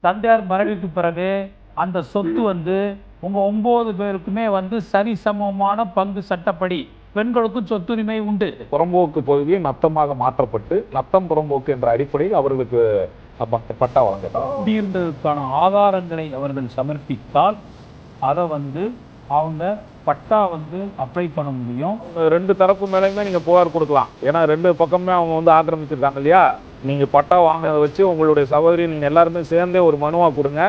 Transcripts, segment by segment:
தந்தையார் மறைவுக்கு பிறகு அந்த சொத்து வந்து உங்கள் 9 பேருக்குமே வந்து சரிசமமான பங்கு சட்டப்படி பெண்களுக்கும் சொத்துரிமை உண்டு. புறம்போக்கு பகுதியை நத்தமாக மாற்றப்பட்டு நத்தம் புறம்போக்கு என்ற அடிப்படையில் அவர்களுக்கு பட்டா வழங்கப்படும். குடியிருந்ததுக்கான ஆதாரங்களை அவர்கள் சமர்ப்பித்தால் அதை வந்து அவங்க பட்டா வந்து அப்ளை பண்ண முடியும். 2 தரப்பு மேலேயுமே நீங்கள் புகார் கொடுக்கலாம். ஏன்னா 2 பக்கமே அவங்க வந்து ஆக்கிரமிச்சிருக்காங்க இல்லையா. நீங்கள் பட்டா வாங்க வச்சு உங்களுடைய சகோதரி நீங்கள் எல்லாருமே சேர்ந்தே ஒரு மனுவாக கொடுங்க.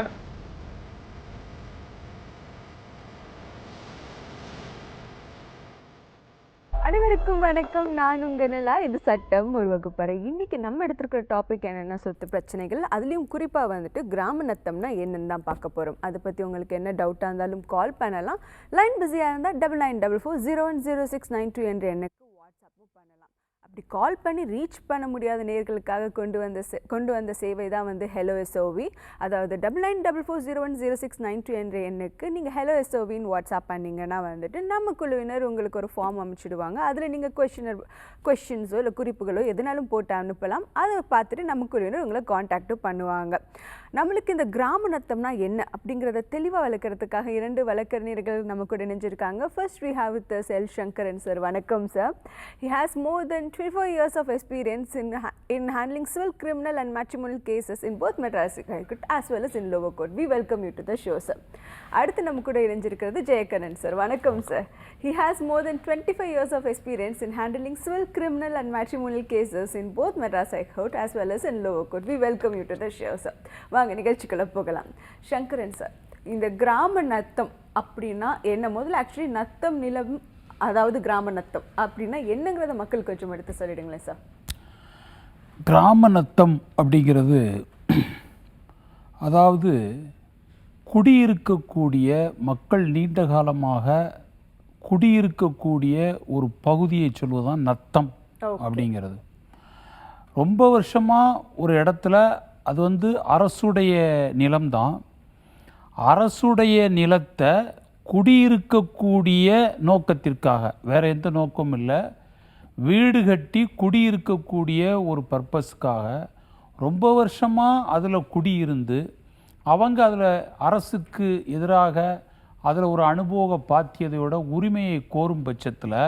அனைவருக்கும் வணக்கம். நான் உங்கள் நிலா. இது சட்டம் ஒரு வகுப்பறை. இன்றைக்கி நம்ம எடுத்துருக்கிற டாபிக் என்னென்னா சொத்து பிரச்சனைகள். அதுலேயும் குறிப்பாக வந்துட்டு கிராம நத்தம்னா என்னன்னு தான் பார்க்க போகிறோம். அதை பற்றி உங்களுக்கு என்ன டவுட்டாக இருந்தாலும் கால் பண்ணலாம். லைன் பிஸியாக இருந்தால் 9944010692 என்ற எண்ணுக்கு வாட்ஸ்அப்பும் பண்ணலாம். அப்படி கால் பண்ணி ரீச் பண்ண முடியாத நேயர்களுக்காக கொண்டு வந்த சேவை தான் வந்து ஹெலோ எஸ்ஓவி. அதாவது 9944010692 என்ற எண்ணுக்கு நீங்கள் ஹெலோ எஸ்ஓவின்னு வாட்ஸ்அப் பண்ணிங்கன்னா வந்துட்டு நம்ம குழுவினர் உங்களுக்கு ஒரு ஃபார்ம் அமைச்சிடுவாங்க. அதில் நீங்கள் கொஷின்ஸோ இல்லை குறிப்புகளோ எதுனாலும் போட்டு அனுப்பலாம். அதை பார்த்துட்டு நம்ம குழுவினர் உங்களை காண்டாக்டும் பண்ணுவாங்க. நம்மளுக்கு இந்த கிராம நத்தம்னா என்ன அப்படிங்கிறத தெளிவாக வளர்க்குறதுக்காக 2 வழக்கறிஞர்கள் நம்ம கூட இணைஞ்சிருக்காங்க. First we have with us L Sankaran sir. வணக்கம் sir. He has more than 24 years of experience in handling civil, criminal and matrimonial cases in both Madras High Court as well as in lower court. We welcome you to the show, sir. அடுத்து நம்ம கூட இணைஞ்சிருக்கிறது Jayakannan sir. வணக்கம் sir. He has more than 25 years of experience in handling civil, criminal and matrimonial cases in both Madras High Court as well as in lower court. We welcome you to the show, sir. வாங்க நிகழ்ச்சிக்குள்ள போகலாம். Sankaran sir, இந்த கிராம நத்தம் அப்படின்னா என்ன? முதல்ல actually Natham நிலம், அதாவது கிராம நத்தம் அப்படின்னா என்னங்கிறத மக்கள் கொஞ்சம் எடுத்து சொல்லிடுங்களேன் சார். கிராம நத்தம் அப்படிங்கிறது அதாவது குடியிருக்கக்கூடிய மக்கள் நீண்ட காலமாக குடியிருக்கக்கூடிய ஒரு பகுதியை சொல்வதுதான் நத்தம் அப்படிங்கிறது. ரொம்ப வருஷமாக ஒரு இடத்துல அது வந்து அரசுடைய நிலம்தான். அரசுடைய நிலத்தை குடியிருக்கக்கூடிய நோக்கத்திற்காக, வேறு எந்த நோக்கமும் இல்லை, வீடு கட்டி குடியிருக்கக்கூடிய ஒரு பர்பஸ்க்காக ரொம்ப வருஷமாக அதில் குடியிருந்து அவங்க அதில் அரசுக்கு எதிராக அதில் ஒரு அனுபவ பாத்தியதையோட உரிமையை கோரும் பட்சத்தில்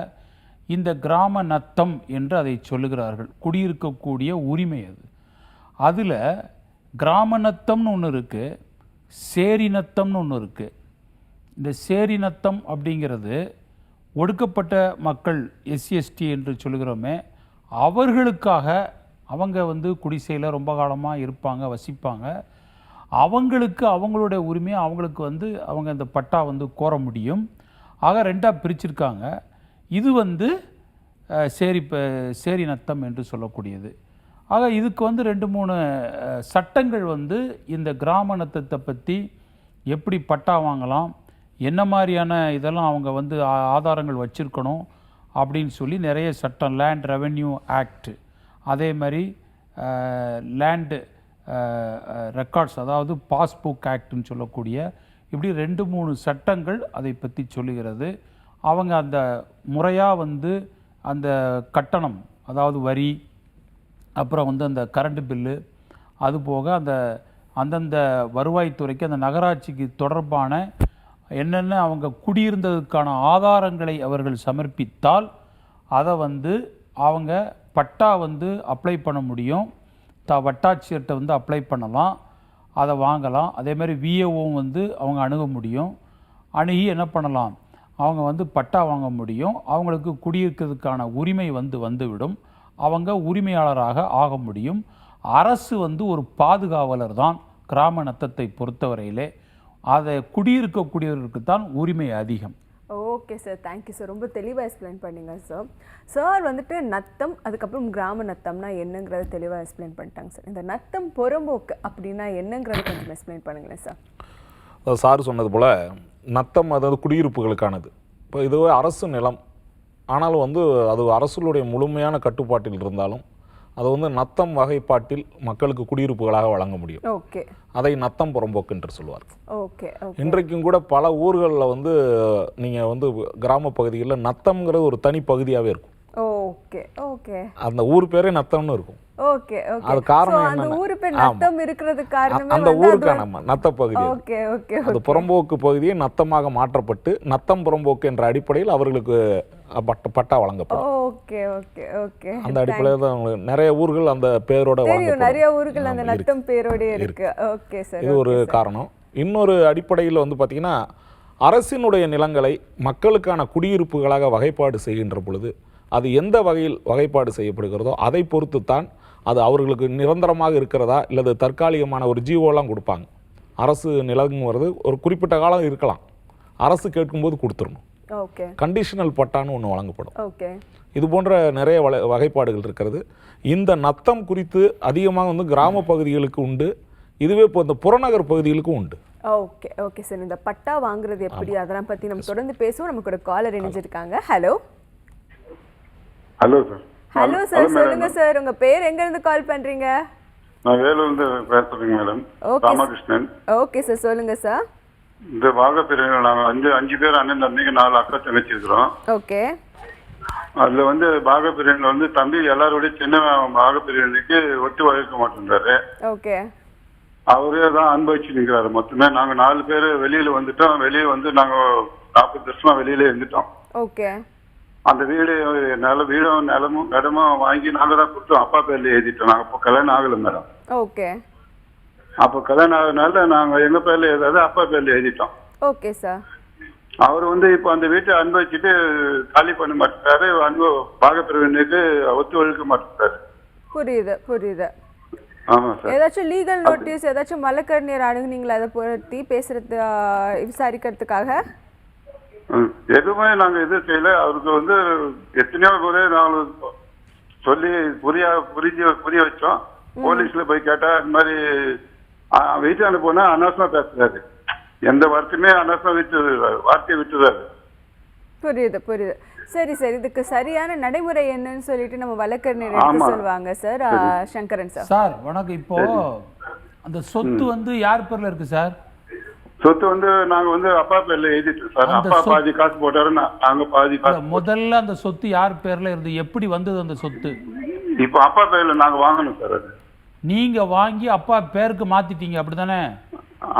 இந்த கிராம நத்தம் என்று அதை சொல்லுகிறார்கள். குடியிருக்கக்கூடிய உரிமை அது. அதில் கிராம நத்தம்னு ஒன்று இருக்குது, சேரி நத்தம்னு ஒன்று இருக்குது. இந்த சேரி நத்தம் அப்படிங்கிறது ஒடுக்கப்பட்ட மக்கள், எஸ்சி/எஸ்டி என்று சொல்லுகிறோமே, அவர்களுக்காக அவங்க வந்து குடிசையில் ரொம்ப காலமாக இருப்பாங்க, வசிப்பாங்க. அவங்களுக்கு அவங்களுடைய உரிமையை அவங்களுக்கு வந்து அவங்க இந்த பட்டா வந்து கோர முடியும். ஆக 2ஆக பிரிச்சிருக்காங்க. இது வந்து சேரி நத்தம் என்று சொல்லக்கூடியது. ஆக இதுக்கு வந்து 2-3 சட்டங்கள் வந்து இந்த கிராம நத்தத்தை பற்றி எப்படி பட்டா வாங்கலாம், என்ன மாதிரியான இதெல்லாம் அவங்க வந்து ஆதாரங்கள் வச்சுருக்கணும் அப்படின்னு சொல்லி நிறைய சட்டம், லேண்ட் ரெவென்யூ ஆக்ட், அதே மாதிரி லேண்டு ரெக்கார்ட்ஸ், அதாவது பாஸ்புக் ஆக்ட்னு சொல்லக்கூடிய, இப்படி 2-3 சட்டங்கள் அதை பற்றி சொல்லுகிறது. அவங்க அந்த முறையாக வந்து அந்த கட்டணம், அதாவது வரி, அப்புறம் வந்து அந்த கரண்ட் பில்லு, அதுபோக அந்த அந்தந்த வருவாய்த்துறைக்கு, அந்த நகராட்சிக்கு தொடர்பான என்னென்ன அவங்க குடியிருந்ததுக்கான ஆதாரங்களை அவர்கள் சமர்ப்பித்தால் அதை வந்து அவங்க பட்டா வந்து அப்ளை பண்ண முடியும். வட்டாட்சியர்கிட்ட வந்து அப்ளை பண்ணலாம், அதை வாங்கலாம். அதே மாதிரி விஏஓவும் வந்து அவங்க அணுக முடியும். அணுகி என்ன பண்ணலாம், அவங்க வந்து பட்டா வாங்க முடியும். அவங்களுக்கு குடியிருக்கிறதுக்கான உரிமை வந்துவிடும். அவங்க உரிமையாளராக ஆக முடியும். அரசு வந்து ஒரு பாதுகாவலர் தான் கிராம நத்தத்தை பொறுத்தவரையிலே. அதை குடியிருக்கக்கூடியவர்களுக்கு தான் உரிமை அதிகம். Okay sir, thank you sir. ரொம்ப தெளிவாக எக்ஸ்பிளைன் பண்ணிங்க சார். சார் வந்துட்டு நத்தம், அதுக்கப்புறம் கிராம நத்தம்னா என்னங்கிறத தெளிவாக எக்ஸ்பிளைன் பண்ணிட்டாங்க சார். இந்த நத்தம் புறம்போக்கு அப்படின்னா என்னங்கிறத கொஞ்சம் எக்ஸ்பிளைன் பண்ணுங்களேன் சார். சார் சொன்னது போல் நத்தம் அதாவது குடியிருப்புகளுக்கானது. இப்போ இதுவே அரசு நிலம், ஆனாலும் வந்து அது அரசுடைய முழுமையான கட்டுப்பாட்டில் இருந்தாலும் அது வந்து நத்தம் வகைப்பாட்டில் மக்களுக்கு குடியிருப்புகளாக வழங்க முடியும். ஓகே, அதை நத்தம் புறம்போக்கு என்று சொல்வார்கள். ஓகே, இன்றைக்கும் கூட பல ஊர்களில் வந்து நீங்கள் வந்து கிராம பகுதிகளில் நத்தம்ங்கிறது ஒரு தனி பகுதியாகவே இருக்கும். ஓகே, ஓகே, அந்த ஊர் பேரே நத்தம்னு இருக்கும். ஓகே ஓகே அது காரணம் அந்த என்னன்னா- ஊரு பேர் ஆமா. நத்தம் இருக்கிறதுக்கு காரணமே அந்த வந்து ஊருக்கான நத்த பகுதி அது. ஓகே ஓகே அது புறம்போக்கு பகுதியை நத்தமாக மாற்றப்பட்டு நத்தம் புறம்போக்கு என்ற அடிப்படையில் அவர்களுக்கு பட்டா வழங்கப்படும். ஓகே ஓகே ஓகே அந்த அடிப்படையில் தான் அவங்களுக்கு நிறைய ஊர்கள் அந்த பேரோட தெரியும் வழங்கப்படும். நிறைய ஊர்கள் அந்த ஆமா, இருக்கு. நத்தம் பேரோட இருக்கு ஓகே சார் இது ஒரு காரணம். இன்னொரு அடிப்படையில் வந்து பார்த்தீங்கன்னா, அரசினுடைய நிலங்களை மக்களுக்கான குடியிருப்புகளாக வகைப்பாடு செய்கின்ற பொழுது அது எந்த வகையில் வகைப்பாடு செய்யப்படுகிறதோ அதை பொறுத்து தான் அது அவர்களுக்கு நிரந்தரமாக இருக்கிறதா இல்லது தற்காலிகமான ஒரு ஜீவோலாம் கொடுப்பாங்க. அரசு நிலங்கிறது ஒரு குறிப்பிட்ட காலம் இருக்கலாம், அரசு கேட்கும்போது கொடுத்துடணும். ஓகே கண்டிஷனல் பட்டான்னு ஒன்று வழங்கப்படும். ஓகே இது போன்ற நிறைய வகைப்பாடுகள் இருக்கிறது. இந்த நத்தம் குறித்து அதிகமாக வந்து கிராம பகுதிகளுக்கு உண்டு, இதுவே இப்போ இந்த புறநகர் பகுதிகளுக்கும் உண்டு. ஓகே ஓகே சார் இந்த பட்டா வாங்குறது எப்படி அதெல்லாம் பத்தி நம்ம தொடர்ந்து பேசுவோம். நமக்கு ஒரு காலர் இணைஞ்சிருக்காங்க. Hello hello sir. Hello sir சொல்லுங்க சார் உங்க பேர் எங்க இருந்து கால் பண்றீங்க? நான் வேலூர்ந்து பேசுறேங்க madam. Okay Ramakrishnan. Okay sir சொல்லுங்க சார். இந்த வாகப்பிரிவில் நாங்கள் அஞ்சு பேர் அண்ணன் தம்பிக்கு 4 அக்கா தங்கச்சி இருக்கிறோம். ஓகே அதுல வந்து பாகப்பிரிவில் வந்து தம்பி எல்லாரோடய சின்ன பாகப்பிரிவுக்கு ஒத்து வகிக்க மாட்டேன்றாரு. ஓகே அவரே தான் அனுபவிச்சு நிற்கிறாரு. மொத்தமே நாங்க 4 பேர் வெளியில வந்துட்டோம். வெளியே வந்து நாங்க 40 வருஷமா வெளியில இருந்துட்டோம். ஓகே அந்த வீடும் நிலமும் இடமும் வாங்கி நாங்க தான் கொடுத்தோம். அப்பா பேர்ல எழுதிட்டோம். நாங்க இப்போ கல்யாணம் ஆகல மேடம். ஓகே அப்போ கல்யாணம் ஆகுறதுனால நாங்க எங்க பேர்ல எழுதாது அப்பா பேர்ல எழுதிட்டோம். Okay sir. அவர் வந்து இப்போ அந்த வீட்டை அனுபவிச்சுட்டு காலி பண்ண மாட்டாரு. பாகப்பிரிவினருக்கு ஒத்து ஒழுக்க மாட்டாரு. புரியுது புரியுது. ஆமா சார். ஏதாச்சும் லீகல் நோட்டீஸ் ஏதாச்சும் வழக்கறிஞர் அணுகுனீங்களா அதை பற்றி பேசுறது விசாரிக்கிறதுக்காக? எதுவுமே நாங்க இது செய்யல. அவருக்கு வந்து எத்தனையோ முறை நாங்கள் சொல்லி புரிய வச்சோம். போலீஸ்ல போய் கேட்டா இந்த மாதிரி வீட்டாண்டு போனா அனாவசமா பேசுறாரு. எந்த வார்த்தையுமே அனாவசமா வார்த்தையை விட்டுறாரு. புரியுது புரியுது. சரி சார் இதுக்கு சரியான நடைமுறை என்னன்னு சொல்லிட்டு நம்ம வழக்கறிஞர் எடுத்து சொல்லுவாங்க சார். சங்கரன் சார். சார் வணக்கம். இப்போ அந்த சொத்து வந்து யார் பேர்ல இருக்கு சார்? சொத்து வந்து நாங்க வந்து அப்பா பேர்ல எழுதிட்டோம் சார். அப்பா பாதி காசு போட்டாரு, நாங்க பாதி காசு. முதல்ல அந்த சொத்து யார் பேர்ல இருந்து எப்படி வந்தது அந்த சொத்து? இப்போ அப்பா பேர்ல நாங்க வாங்கணும் சார். அது நீங்க வாங்கி அப்பா பேருக்கு மாத்திட்டீங்க அப்படிதானே?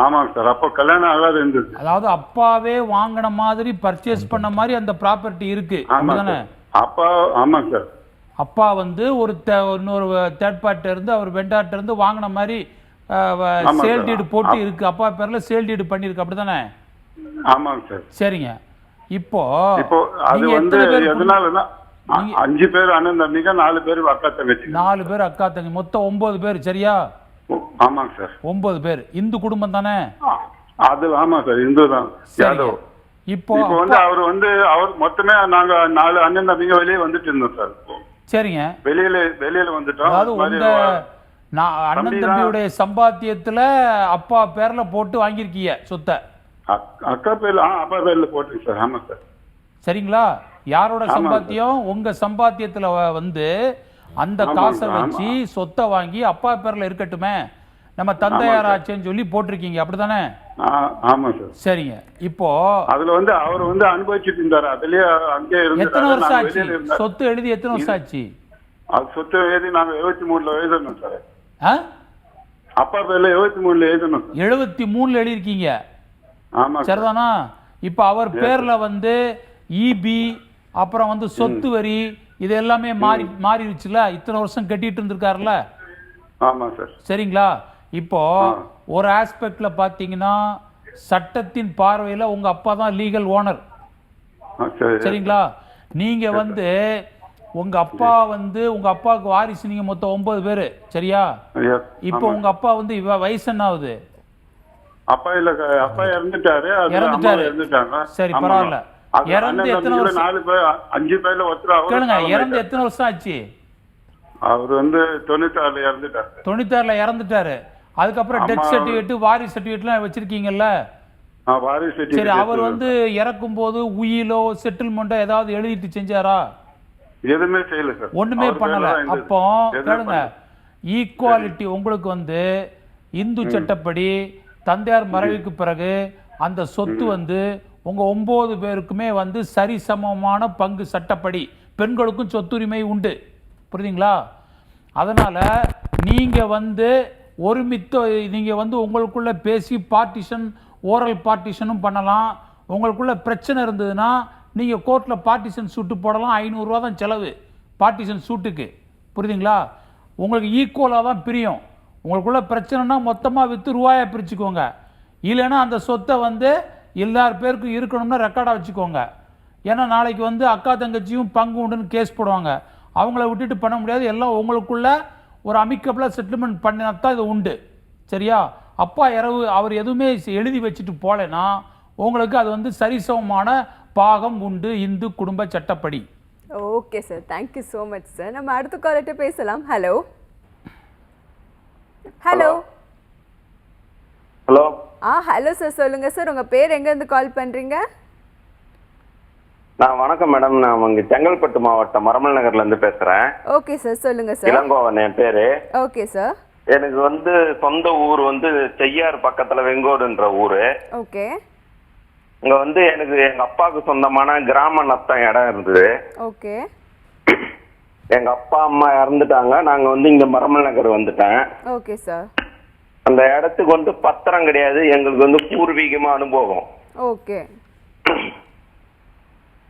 ஆமாங்க சார். அப்போ கல்யாணம் ஆகாது இருந்தது. அதாவது அப்பாவே வாங்கின மாதிரி பர்ச்சேஸ் பண்ண மாதிரி அந்த ப்ராப்பர்ட்டி இருக்கு அப்படிதானே? அப்பா ஆமாங்க சார். அப்பா வந்து ஒரு இன்னொரு தேர்ட் பார்ட்டி இருந்து அவர் வெண்டார்ட்ட இருந்து வாங்கின மாதிரி சேல் டீடு போட்டு இருக்கு. அப்பா பேர்ல சேல் டீடு பண்ணிருக்கு அப்படிதானே? ஆமாங்க சார். சரிங்க. இப்போ அது வந்து எதனாலன்னா 5 பேர் அண்ணன் தம்பிங்க 4 பேர் அக்கா தங்கச்சி. 4 பேர் அக்கா தங்கச்சி மொத்தம் 9 பேர் சரியா? ஆமாங்க சார். 9 பேர் இந்து குடும்பம் தானே? அது ஆமா சார் இந்து தான். யாதவ். இப்போ வந்து அவர் மொத்தமே நாங்க 4 அண்ணன் தம்பிங்க வெளியே வந்துட்டு இருந்தோம் சார். சரிங்க. வெளியில வந்துட்டோம். அதாவது உங்க அண்ணன் தம்பியுடைய சம்பாத்தியத்துல அப்பா பேர்ல போட்டு வாங்கியிருக்கீங்க சொத்தை? அக்கா பேர்ல அப்பா பேர்ல போட்டு சார். ஆமா சார். சரிங்களா? யாரோட சம்பாத்தியம்? உங்க சம்பாத்தியத்துல வந்து அந்த காசை வச்சு சொத்தை வாங்கி அப்பா பேர்ல இருக்கட்டுமே நம்ம தந்தையாராச்சேன்னு சொல்லி போட்டிருக்கீங்க அப்படிதானே? ஆமா சார். சரிங்க. இப்போ அதுல வந்து அவர் வந்து அனுபவிச்சுட்டு இருந்தாரு. அதுலயே அங்கே இருந்து எத்தனை வருஷம் ஆச்சு சொத்து எழுதி? எத்தனை வருஷம் ஆச்சு அது சொத்து எழுதி? நாங்க 73ல எழுதணும் சார். அப்பா பேர்ல 73ல எழுதணும். 73ல எழுதிருக்கீங்க. ஆமா சரிதானா? இப்ப அவர் பேர்ல வந்து இபி அப்புறம் வந்து சொத்து வரி இது எல்லாமே மாறிடுச்சுல. இத்தனை வருஷம் கட்டிட்டு இருந்திருக்காருல்ல. ஆமா சார். சரிங்களா? இப்போ ஒரு ஆஸ்பெக்ட்ல பாத்தீங்கன்னா சட்டத்தின் பார்வையில உங்க அப்பா தான் லீகல் ஓனர். சரிங்களா? நீங்க வந்து உங்க அப்பா வந்து உங்க அப்பாவுக்கு வாரிசு நீங்க மொத்தம் 9 பேரு சரியா? இப்போ உங்க அப்பா வந்து வயசு என்ன ஆகுது? அப்பா இல்ல அப்பா இறந்துட்டாரு. சரி பரவாயில்ல. இறந்து எத்தனை வருஷம்? 4 பேர் 5 பேர்ல ஒருத்தர். கேளுங்க, இறந்து எத்தனை வருஷம் ஆச்சு? அவர் வந்து 96ல இறந்துட்டாரு. 96ல இறந்துட்டாரு. அதுக்கப்புறம் டெத் சர்டிபிகேட் வாரிசு சர்டிபிகேட்லாம் வச்சிருக்கீங்கல்ல? சரி, அவர் வந்து இறக்கும் போது உயிலோ செட்டில்மெண்டோ ஏதாவது எழுதிட்டு செஞ்சாரா? எதுவுமே செய்யல சார். ஒண்ணுமே பண்ணல. அப்போ கேளுங்க, ஈக்குவாலிட்டி உங்களுக்கு வந்து இந்து சட்டப்படி தந்தையார் மறைவுக்கு பிறகு அந்த சொத்து வந்து உங்க 9 பேருக்குமே வந்து சரிசமமான பங்கு சட்டப்படி பெண்களுக்கும் சொத்துரிமை உண்டு. புரியுதுங்களா? அதனால் நீங்கள் வந்து ஒருமித்த நீங்கள் வந்து உங்களுக்குள்ளே பேசி பார்ட்டிஷன் ஓரல் பார்ட்டிஷனும் பண்ணலாம். உங்களுக்குள்ள பிரச்சனை இருந்ததுன்னா நீங்கள் கோர்ட்டில் பார்ட்டிஷன் சூட்டு போடலாம். 500 ரூபா தான் செலவு பார்ட்டிஷன் சூட்டுக்கு, புரியுதுங்களா? உங்களுக்கு ஈக்குவலாக தான் பிரியும். உங்களுக்குள்ள பிரச்சனைனா மொத்தமாக விற்று ரூபாயை பிரிச்சுக்கோங்க. இல்லைன்னா அந்த சொத்தை வந்து எல்லார் பேருக்கும் இருக்கணும்னா ரெக்கார்டாக வச்சுக்கோங்க. ஏன்னா நாளைக்கு வந்து அக்கா தங்கச்சியும் பங்கு உண்டுன்னு கேஸ் போடுவாங்க. அவங்கள விட்டுட்டு பண்ண முடியாது. எல்லாம் உங்களுக்குள்ள ஒரு அமிக்கபிளாக செட்டில்மெண்ட் பண்ணினா தான் இது உண்டு. சரியா? அப்பா இரவு அவர் எதுவுமே எழுதி வச்சுட்டு போகலைன்னா உங்களுக்கு அது வந்து சரிசமமான பாகம் உண்டு இந்து குடும்ப சட்டப்படி. Okay sir, thank you so much sir. நம்ம அடுத்த காலர்கிட்ட பேசலாம். Hello hello hello. Hello sir, சொல்லுங்க சார், உங்க பேர் எங்கேருந்து கால் பண்றீங்க? வணக்கம் மேடம், நான் இங்க செங்கல்பட்டு மாவட்டம் மரமல் நகர்ல இருந்து பேசுறேன். ஓகே சார், சொல்லுங்க சார். இளங்கோவன் என் பேரு. Okay sir. எனக்கு வந்து சொந்த ஊர் வந்து செய்யார் பக்கத்துல வெங்கோடுன்ற ஊரு. ஓகே. இங்க வந்து எனக்கு எங்க அப்பாவுக்கு சொந்தமான கிராம நத்தம் இடம் இருந்தது. ஓகே. எங்க அப்பா அம்மா இறந்துட்டாங்க. நாங்க வந்து இங்க மரமல் நகர் வந்துட்டேன். Okay sir. அந்த இடத்துக்கு வந்து பத்திரம் கிடையாது, எங்களுக்கு வந்து பூர்வீகமா அனுபவம். ஓகே.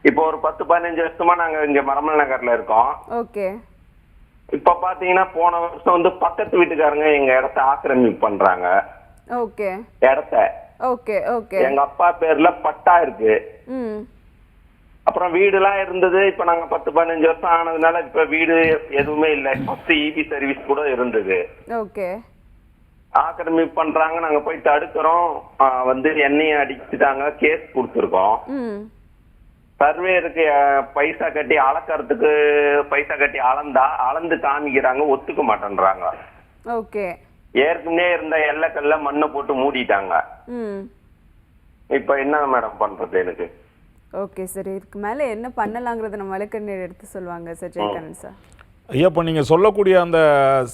இப்போ ஒரு 10-15 வருஷமா நாங்க இங்க மரமல் நகர்ல இருக்கோம். ஓகே. இப்ப பாத்தீங்கன்னா போன வருஷம் வந்து பக்கத்து வீட்டுக்காரங்க எங்க இடத்த ஆக்கிரமிப்பு பண்றாங்க. ஓகே. இடத்த. ஓகே. ஓகே. எங்க அப்பா பேர்ல பட்டா இருக்கு. ம். அப்புறம் வீடுலாம் இருந்தது. இப்ப நாங்க 10-15 வருஷம் ஆனதுனால இப்ப வீடு எதுவுமே இல்லை. ஃபர்ஸ்ட் இபி சர்வீஸ் கூட இருந்தது. ஓகே. ஆக்கிரமிப்பு பண்றாங்க, நாங்க போய் தடுக்கிறோம். வந்து எண்ணெயை அடிச்சுட்டாங்க, கேஸ் கொடுத்துருக்கோம். ம். சர்வேருக்கு பைசா கட்டி அளக்கறதுக்கு பைசா கட்டி அளந்து காமிக்கிறாங்க, ஒத்துக்க மாட்டேன்றாங்க. ஓகே. ஏற்கனவே இருந்த எல்லைக்கல்ல மண்ணை போட்டு மூடிட்டாங்க. ம். இப்ப என்ன மேடம் பண்றது எனக்கு? ஓகே சார், இதுக்கு மேல என்ன பண்ணலாங்கிறத நம்ம வழக்கறிஞர் எடுத்து சொல்லுவாங்க சார். ஜெயகண்ணன் சார். ஐயா, இப்போ நீங்கள் சொல்லக்கூடிய அந்த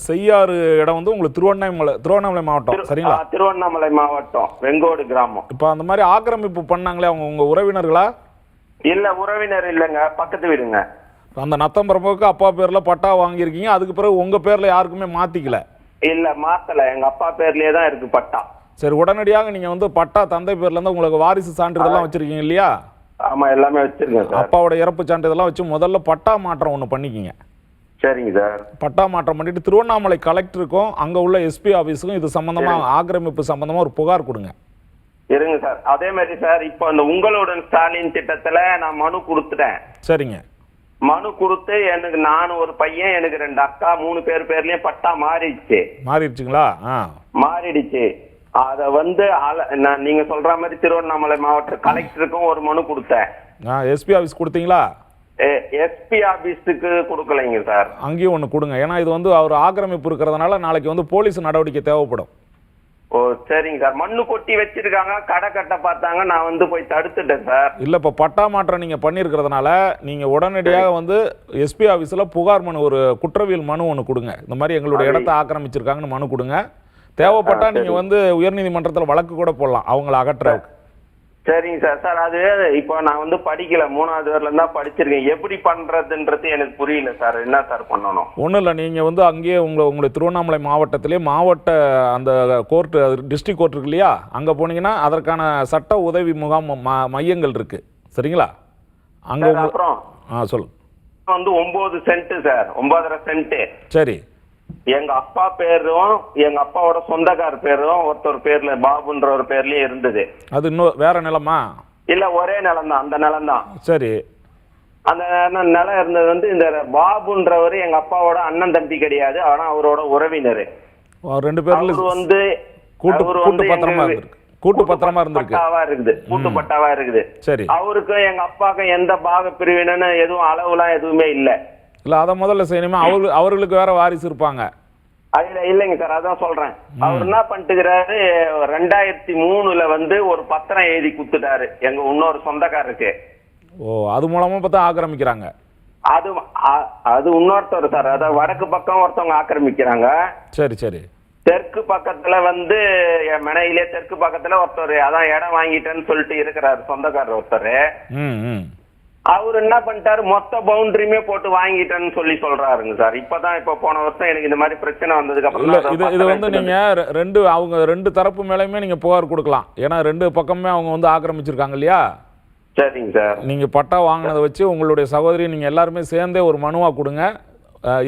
செய்யாறு இடம் வந்து உங்களுக்கு திருவண்ணாமலை மாவட்டம் சரிங்களா? திருவண்ணாமலை மாவட்டம் வெங்கோடு கிராமம். இப்போ அந்த மாதிரி ஆக்கிரமிப்பு பண்ணாங்களே அவங்க உங்கள் உறவினர்களா? இல்ல, உறவினர் இல்லைங்க, பக்கத்து வீடுங்க. அந்த நத்தம்பரம்புக்கு அப்பா பேர்ல பட்டா வாங்கியிருக்கீங்க, அதுக்கு பிறகு உங்க பேர்ல யாருக்குமே மாத்திக்கல? இல்ல, மாத்தல, எங்க அப்பா பேர்லயே தான் இருக்கு பட்டா. சரி, உடனடியாக நீங்க வந்து பட்டா தந்தை பேர்ல இருந்து உங்களுக்கு வாரிசு சான்றிதழ்லாம் வச்சிருக்கீங்க இல்லையா? ஆமா, எல்லாமே வச்சிருக்கேன் சார். அப்பாவோட இறப்பு சான்றிதழ்லாம் வச்சு முதல்ல பட்டா மாற்றம் ஒன்று பண்ணிக்கிங்க. சரிங்க சார். பட்டா மாற்றம் பண்ணிட்டு திருவண்ணாமலை கலெக்டருக்கும் அங்க உள்ள எஸ்பி ஆபீஸுக்கும் இது சம்பந்தமா ஆக்கிரமிப்பு சம்பந்தமா ஒரு புகார் கொடுங்க. இருங்க சார். அதே மாதிரி சார், இப்ப அந்த உங்களுடன் ஸ்டாலின் திட்டத்துல நான் மனு கொடுத்துட்டேன். சரிங்க. மனு கொடுத்து எனக்கு நான் ஒரு பையன், எனக்கு 2 அக்கா, 3 பேர்லயும் பட்டா மாறிடுச்சு. மாறிடுச்சுங்களா? மாறிடுச்சு. அத வந்து நீங்க சொல்ற மாதிரி திருவண்ணாமலை மாவட்ட கலெக்டருக்கும் ஒரு மனு கொடுத்தேன். எஸ்பி ஆபீஸ் கொடுத்தீங்களா? எஸ்பி ஆபீஸுக்கு கொடுக்கலைங்க சார். அங்கேயும் ஒன்று கொடுங்க. ஏன்னா இது வந்து அவர் ஆக்கிரமிப்பு இருக்கிறதுனால நாளைக்கு வந்து போலீஸ் நடவடிக்கை தேவைப்படும். ஓ, சரிங்க சார். மண்ணு கொட்டி வச்சிருக்காங்க, கடை கட்ட பார்த்தாங்க, நான் வந்து போய் தடுத்துட்டேன் சார். இல்ல, இப்ப பட்டா மாற்றம் நீங்க பண்ணிருக்கிறதுனால நீங்க உடனடியாக வந்து எஸ்பி ஆபீஸ்ல புகார் மனு, ஒரு குற்றவியல் மனு ஒன்று கொடுங்க. இந்த மாதிரி எங்களுடைய இடத்தை ஆக்கிரமிச்சிருக்காங்கன்னு மனு கொடுங்க. தேவைப்பட்டா நீங்க வந்து உயர்நீதிமன்றத்தில் வழக்கு கூட போடலாம் அவங்களை அகற்றுறதுக்கு. சரிங்க சார். சார், அது இப்போ நான் வந்து படிக்கல, 3வது வரையில தான் படிச்சிருக்கேன். எப்படி பண்றதுன்றது எனக்கு புரியல சார். என்ன சார் பண்ணணும்? ஒன்றும் இல்லை, நீங்கள் வந்து அங்கேயே உங்களுடைய திருவண்ணாமலை மாவட்டத்திலே மாவட்ட அந்த கோர்ட்டு, டிஸ்ட்ரிக்ட் கோர்ட் இருக்கு இல்லையா, அங்கே போனீங்கன்னா அதற்கான சட்ட உதவி முகாம் மையங்கள் இருக்கு. சரிங்களா? அங்கே அப்புறம் சொல்லு. வந்து 9 சென்ட் சார், 9.5 சென்ட். சரி. எங்க அப்பா பேரும் எங்க அப்பாவோட சொந்தக்கார பேரும் ஒருத்தர் பேர்ல பாபுன்ற ஒரு பேர்லயே இருந்தது. அது இன்னும் வேற நிலமா? இல்ல, ஒரே நிலம் தான், அந்த நிலம் தான். சரி. அந்த நிலம் இருந்தது வந்து இந்த பாபுன்றவர் எங்க அப்பாவோட அண்ணன் தம்பி கிடையாது, ஆனா அவரோட உறவினர். 2 பேர்ல வந்து கூட்டு பத்திரமா இருக்கு. கூட்டு பத்திரமா இருந்திருக்கு. கூட்டு பட்டாவா இருக்குது. சரி. அவருக்கு எங்க அப்பாவுக்கு எந்த பாக பிரிவினு எதுவும் அளவுலாம் எதுவுமே இல்ல. இல்ல, அதை முதல்ல செய்யணுமா? அவர்களுக்கு வேற வாரிசு இருப்பாங்க. இல்லைங்க சார், அதான் சொல்றேன். அவர் என்ன பண்ணிட்டுக்கிறாரு, 2003 வந்து ஒரு பத்திரம் எழுதி குடுத்துட்டாரு எங்க இன்னொரு சொந்தக்காரருக்கு. ஓ, அது மூலமா பார்த்தா ஆக்கிரமிக்கிறாங்க. அது இன்னொருத்தர் சார், அதாவது வடக்கு பக்கம் ஒருத்தவங்க ஆக்கிரமிக்கிறாங்க. சரி சரி. தெற்கு பக்கத்துல வந்து என் மனையிலே தெற்கு பக்கத்துல ஒருத்தர் அதான் இடம் வாங்கிட்டேன்னு சொல்லிட்டு இருக்கிறாரு சொந்தக்காரர் ஒருத்தர். அவர் என்ன பண்ணிட்டாரு, மொத்த பவுண்டரியுமே போட்டு வாங்கிட்டேன்னு சொல்லி சொல்றாருங்க சார். இப்ப போன வருஷம் எனக்கு இந்த மாதிரி பிரச்சனை வந்ததுக்கு அப்புறம் இது வந்து நீங்க அவங்க ரெண்டு தரப்பு மேலயுமே நீங்க புகார் கொடுக்கலாம். ஏன்னா ரெண்டு பக்கமே அவங்க வந்து ஆக்கிரமிச்சிருக்காங்க இல்லையா? சரிங்க சார். நீங்க பட்டா வாங்கினதை வச்சு உங்களுடைய சகோதரி நீங்க எல்லாருமே சேர்ந்தே ஒரு மனுவா கொடுங்க.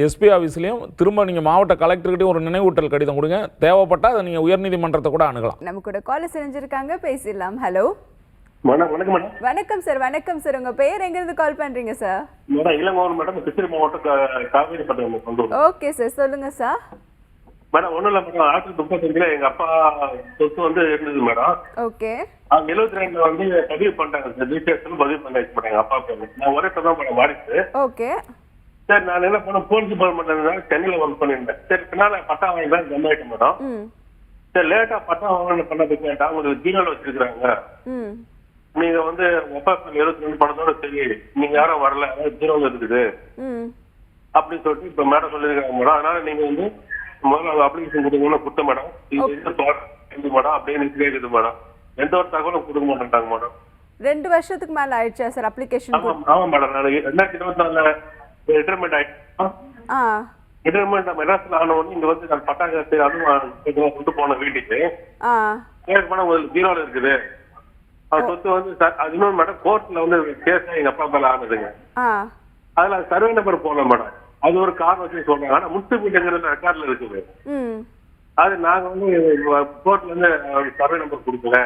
எஸ்பி ஆஃபீஸ்லையும் திரும்ப நீங்கள் மாவட்ட கலெக்டர்கிட்டையும் ஒரு நினைவூட்டல் கடிதம் கொடுங்க. தேவைப்பட்டால் அதை நீங்கள் உயர்நீதிமன்றத்தை கூட அணுகலாம். நம்ம கூட கால் செஞ்சிருக்காங்க, பேசிடலாம். ஹலோ, வணக்கம் மேடம். வணக்கம் சார். வணக்கம் சார். உங்க பேர் எங்க இருந்து கால் பண்றீங்க sir? Madam Ilangovan madam, Krishnagiri மாவட்டம் காவேரிப்பட்டினம். ஓகே சார், சொல்லுங்க சார். மேடம் ஒன்றும் இல்லை மேடம், 1935 எங்க அப்பா சொத்து வந்து இருந்தது மேடம். ஓகே. அவங்க 72 வந்து பதிவு பண்ணிட்டாங்க சார், ரிஜிஸ்ட்ரேஷன் பதிவு பண்ணி வச்சுட்டாங்க அப்பா பேர். நான் ஒரே தான் மேடம் வாரிசு. ஓகே. சரி, நான் என்ன பண்ண போலீஸ் டிபார்ட்மெண்ட் சென்னையில ஒர்க் பண்ணிருந்தேன். சரி, பின்னால பட்டா வாங்கிதான் ஜம்மாயிட்டேன் மேடம். சரி, லேட்டா பட்டா வாங்கணும் பண்ணது கேட்டா உங்களுக்கு ஜீரோல வச்சிருக்காங்க, நீங்க வந்து அப்பா பேர் 72 பணத்தோட சரி, நீங்க யாரும் வரல, ஜீரோல இருக்குது அப்படின்னு சொல்லிட்டு இப்ப மேடம் சொல்லியிருக்காங்க மேடம். அதனால நீங்க வந்து முதல்ல அப்ளிகேஷன் கொடுங்கன்னு கொடுத்த மேடம். இது மேடம் அப்படின்னு கேக்குது மேடம். எந்த ஒரு தகவலும் கொடுக்க மாட்டேன்ட்டாங்க மேடம். 2 வருஷத்துக்கு மேல ஆயிடுச்சா சார் அப்ளிகேஷன்? ஆமா மேடம், நான் 2024 ரிட்டைர்மெண்ட் ஆயிட்டேன். ரிட்டைர்மெண்ட் மெட்ராஸ்ல ஆன உடனே இங்க வந்து நான் பட்டா காசு அதுவும் கொண்டு போன வீட்டுக்கு மேடம் ஒரு ஜீரோல இருக்குது. அவர் சொத்து வந்து அது இன்னொரு மேடம் கோர்ட்ல வந்து கேஸ் எங்க அப்பா மேல ஆனதுங்க. அதுல சர்வே நம்பர் போடல மேடம். அது ஒரு காரணம் வச்சு சொல்றாங்க. ஆனா முன்சிபிலிட்டிங்கிறது ரெக்கார்ட்ல இருக்குது. அது நாங்க வந்து கோர்ட்ல இருந்து சர்வே நம்பர் கொடுக்கல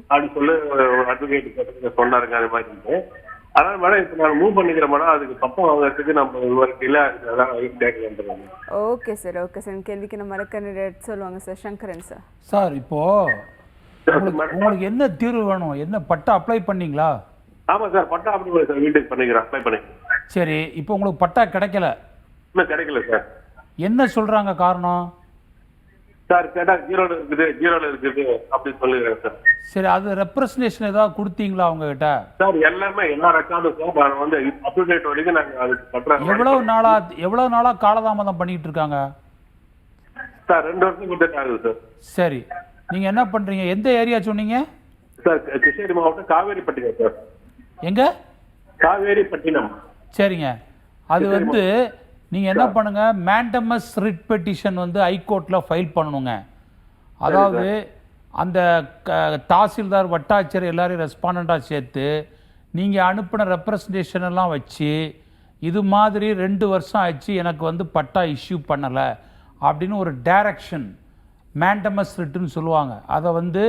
அப்படின்னு சொல்லி அட்வொகேட் சொன்னாருங்க. அது மாதிரி அதனால மேடம் இப்ப நான் மூவ் பண்ணிக்கிறேன் மேடம். அதுக்கு பக்கம் வாங்கறதுக்கு நம்ம இல்ல. Okay sir, okay sir. கேள்விக்கு நம்ம மறக்க சொல்லுவாங்க சார். சங்கரன் சார். சார் இப்போ உங்களுக்கு என்ன தீர்வு வேணும்? என்ன பட்டா அப்ளை பண்ணீங்களா? ஆமா சார், பட்டா அப்ளை சார், வீட்டுக்கு பண்ணிக்கிறேன், அப்ளை பண்ணிக்கிறேன். சரி, இப்போ உங்களுக்கு பட்டா கிடைக்கல? இன்னும் கிடைக்கல சார். என்ன சொல்றாங்க காரணம்? சார் கேட்டா ஜீரோல இருக்குது அப்படின்னு சொல்லுங்க சார். சரி, அது ரெப்ரசன்டேஷன் ஏதாவது கொடுத்தீங்களா அவங்க கிட்ட? சார் எல்லாமே எல்லா ரெக்கார்டும் சார் நான் வந்து அப்டேட் வரைக்கும் நாங்க அதுக்கு பண்றோம். எவ்வளவு நாளா காலதாமதம் பண்ணிட்டு இருக்காங்க சார்? 2 வருஷம் கிட்ட ஆகுது சார். சரி, நீங்க என்ன பண்றீங்க? எந்த ஏரியா சொன்னீங்க சார்? கிருஷ்ணகிரி மாவட்டம் காவேரிப்பட்டினம் சார். எங்க? காவேரிப்பட்டினம். சரிங்க. அது வந்து நீங்க என்ன பண்ணுங்க, மேண்டமஸ் ரிட் பெட்டிஷன் வந்து ஹைகோர்ட்ல ஃபைல் பண்ணணுங்க. அதாவது அந்த தாசில்தார், வட்டாட்சியர் எல்லாரையும் ரெஸ்பாண்டா சேர்த்து நீங்க அனுப்பின ரெப்ரசன்டேஷன் எல்லாம் வச்சு இது மாதிரி 2 வருஷம் ஆச்சு எனக்கு வந்து பட்டா இஷ்யூ பண்ணலை அப்படின்னு ஒரு டைரக்ஷன், மேண்டமஸ் ரிட்டுன்னு சொல்லுவாங்க. அதை வந்து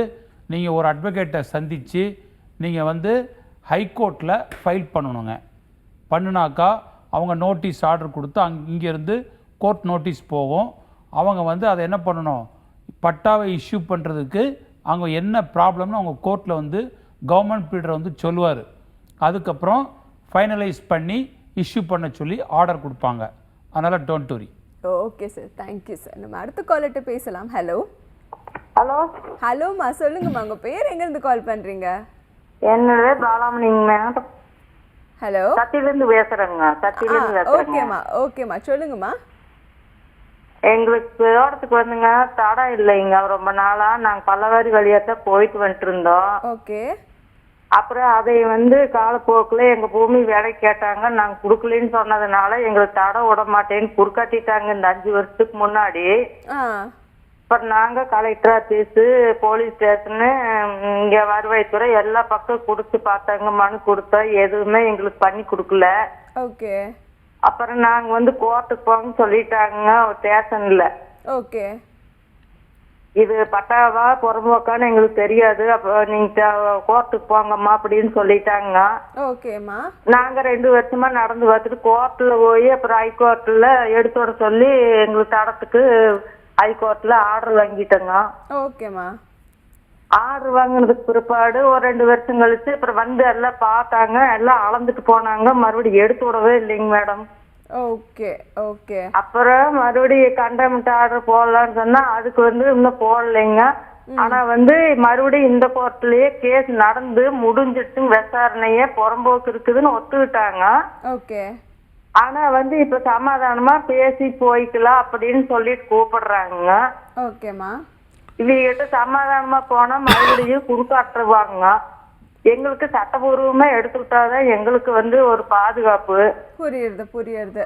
நீங்கள் ஒரு அட்வொகேட்டை சந்தித்து நீங்கள் வந்து ஹைகோர்ட்டில் ஃபைல் பண்ணணுங்க. பண்ணினாக்கா அவங்க நோட்டீஸ் ஆர்டர் கொடுத்து இங்கேருந்து கோர்ட் நோட்டீஸ் போகும். அவங்க வந்து அதை என்ன பண்ணணும், பட்டாவை இஷ்யூ பண்ணுறதுக்கு அவங்க என்ன ப்ராப்ளம்னு அவங்க கோர்ட்டில் வந்து கவர்மெண்ட் பீடரை வந்து சொல்லுவார். அதுக்கப்புறம் ஃபைனலைஸ் பண்ணி இஷ்யூ பண்ண சொல்லி ஆர்டர் கொடுப்பாங்க. அதனால் don't worry. Okay sir, thank you sir. நம்ம அடுத்த காலர்கிட்ட பேசலாம். ஹலோ. ஹலோ. ஹலோம்மா, சொல்லுங்கம்மா. உங்கள் பேர் எங்கேருந்து கால் பண்ணுறீங்க? என்னோட பாலாமணிங்க மேடம். ஹலோ. சத்தியிலேருந்து பேசுகிறேங்க. சத்தியிலேருந்து ஓகேம்மா, ஓகேம்மா, சொல்லுங்கம்மா. எங்களுக்கு தோட்டத்துக்கு வந்துங்க தடம் இல்லைங்க. ரொம்ப நாளாக நாங்கள் பல்லவாரி வழியாக தான் போயிட்டு வந்துட்டு இருந்தோம். ஓகே. அப்புறம் அதை வந்து காலப்போக்கில் எங்கள் பூமி வேலை கேட்டாங்க, நாங்கள் கொடுக்கலன்னு சொன்னதுனால எங்களுக்கு தடம் விட மாட்டேன்னு குறுக்காட்டிட்டாங்க இந்த 5 வருஷத்துக்கு முன்னாடி. அப்புறம் நாங்கள் கலெக்டர் ஆஃபீஸு, போலீஸ் ஸ்டேஷனு, இங்கே வருவாய்த்துறை எல்லா பக்கம் கொடுத்து பார்த்தாங்க, மனு கொடுத்தோம். எதுவுமே எங்களுக்கு பண்ணி கொடுக்கல. ஓகே. அப்புறம் நாங்கள் வந்து கோர்ட்டுக்கு போங்கன்னு சொல்லிட்டாங்க ஸ்டேஷனில். ஓகே. இது பட்டாவா புறம்போக்கான்னு எங்களுக்கு தெரியாது, அப்போ நீங்கள் கோர்ட்டுக்கு போங்கம்மா அப்படின்னு சொல்லிட்டாங்க. ஓகேம்மா. நாங்கள் 2 வருஷமா நடந்து பார்த்துட்டு கோர்ட்டில் போய் அப்புறம் ஹைகோர்ட்டில் எடுத்து வர சொல்லி எங்களுக்கு தடத்துக்கு ஹைகோர்ட்டில் ஆர்டர் வாங்கிட்டோங்க. ஓகேம்மா. ஆர்டர் வாங்கினதுக்கு பிற்பாடு ஒரு 2 வருஷம் கழிச்சு அப்புறம் வந்து எல்லாம் பார்த்தாங்க, எல்லாம் அளந்துட்டு போனாங்க. மறுபடியும் எடுத்து விடவே இல்லைங்க மேடம். ஓகே. ஓகே. அப்புறம் மறுபடியும் கண்டெம்ட் ஆர்டர் போடலான்னு சொன்னா அதுக்கு வந்து இன்னும் போடலைங்க. ஆனா வந்து மறுபடியும் இந்த கோர்ட்லயே கேஸ் நடந்து முடிஞ்சிட்டு விசாரணையே புறம்போக்கு இருக்குதுன்னு ஒத்துக்கிட்டாங்க. ஓகே. ஆனா வந்து இப்ப சமாதானமா பேசி போய்க்கலாம் அப்படின்னு சொல்லிட்டு கூப்பிடுறாங்க. ஓகேம்மா. இவங்கிட்ட சமாதானமா போனா மறுபடியும் குறுக்காட்டுருவாங்க. எங்களுக்கு சட்டபூர்வமா எடுத்துக்கிட்டாதான் எங்களுக்கு வந்து ஒரு பாதுகாப்பு. புரியுது.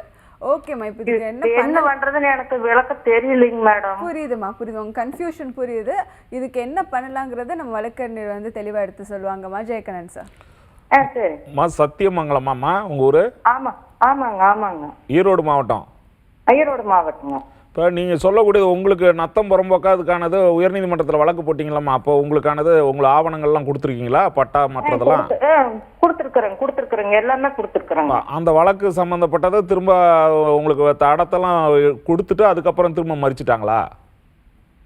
ஓகேம்மா, இப்போ இதுக்கு என்ன பண்றதுன்னு எனக்கு விளக்க தெரியலைங்க மேடம். புரியுதுமா, புரியுது. உங்க கன்ஃபியூஷன் புரியுது. இதுக்கு என்ன பண்ணலாங்கிறத நம்ம வழக்கறிஞர் வந்து தெளிவா எடுத்து சொல்லுவாங்கம்மா. ஜெயக்கண்ணன் சார். சரிம்மா. சத்தியமங்கலமாம்மா உங்க ஊரு? ஆமாங்க. ஈரோடு மாவட்டம். ஈரோடு மாவட்டங்க. இப்போ நீங்கள் சொல்லக்கூடியது உங்களுக்கு நத்தம் புறம்போக்கா அதுக்கானது உயர்நீதிமன்றத்தில் வழக்கு போட்டிங்களாம்மா? அப்போ உங்களுக்கானது உங்களை ஆவணங்கள்லாம் கொடுத்துருக்கீங்களா? பட்டா மற்றதெல்லாம் கொடுத்துருக்குறேங்க. எல்லாமே கொடுத்துருக்குறேங்க. அந்த வழக்கு சம்மந்தப்பட்டதை திரும்ப உங்களுக்கு தடத்தெல்லாம் கொடுத்துட்டு அதுக்கப்புறம் திரும்ப மறிச்சிட்டாங்களா?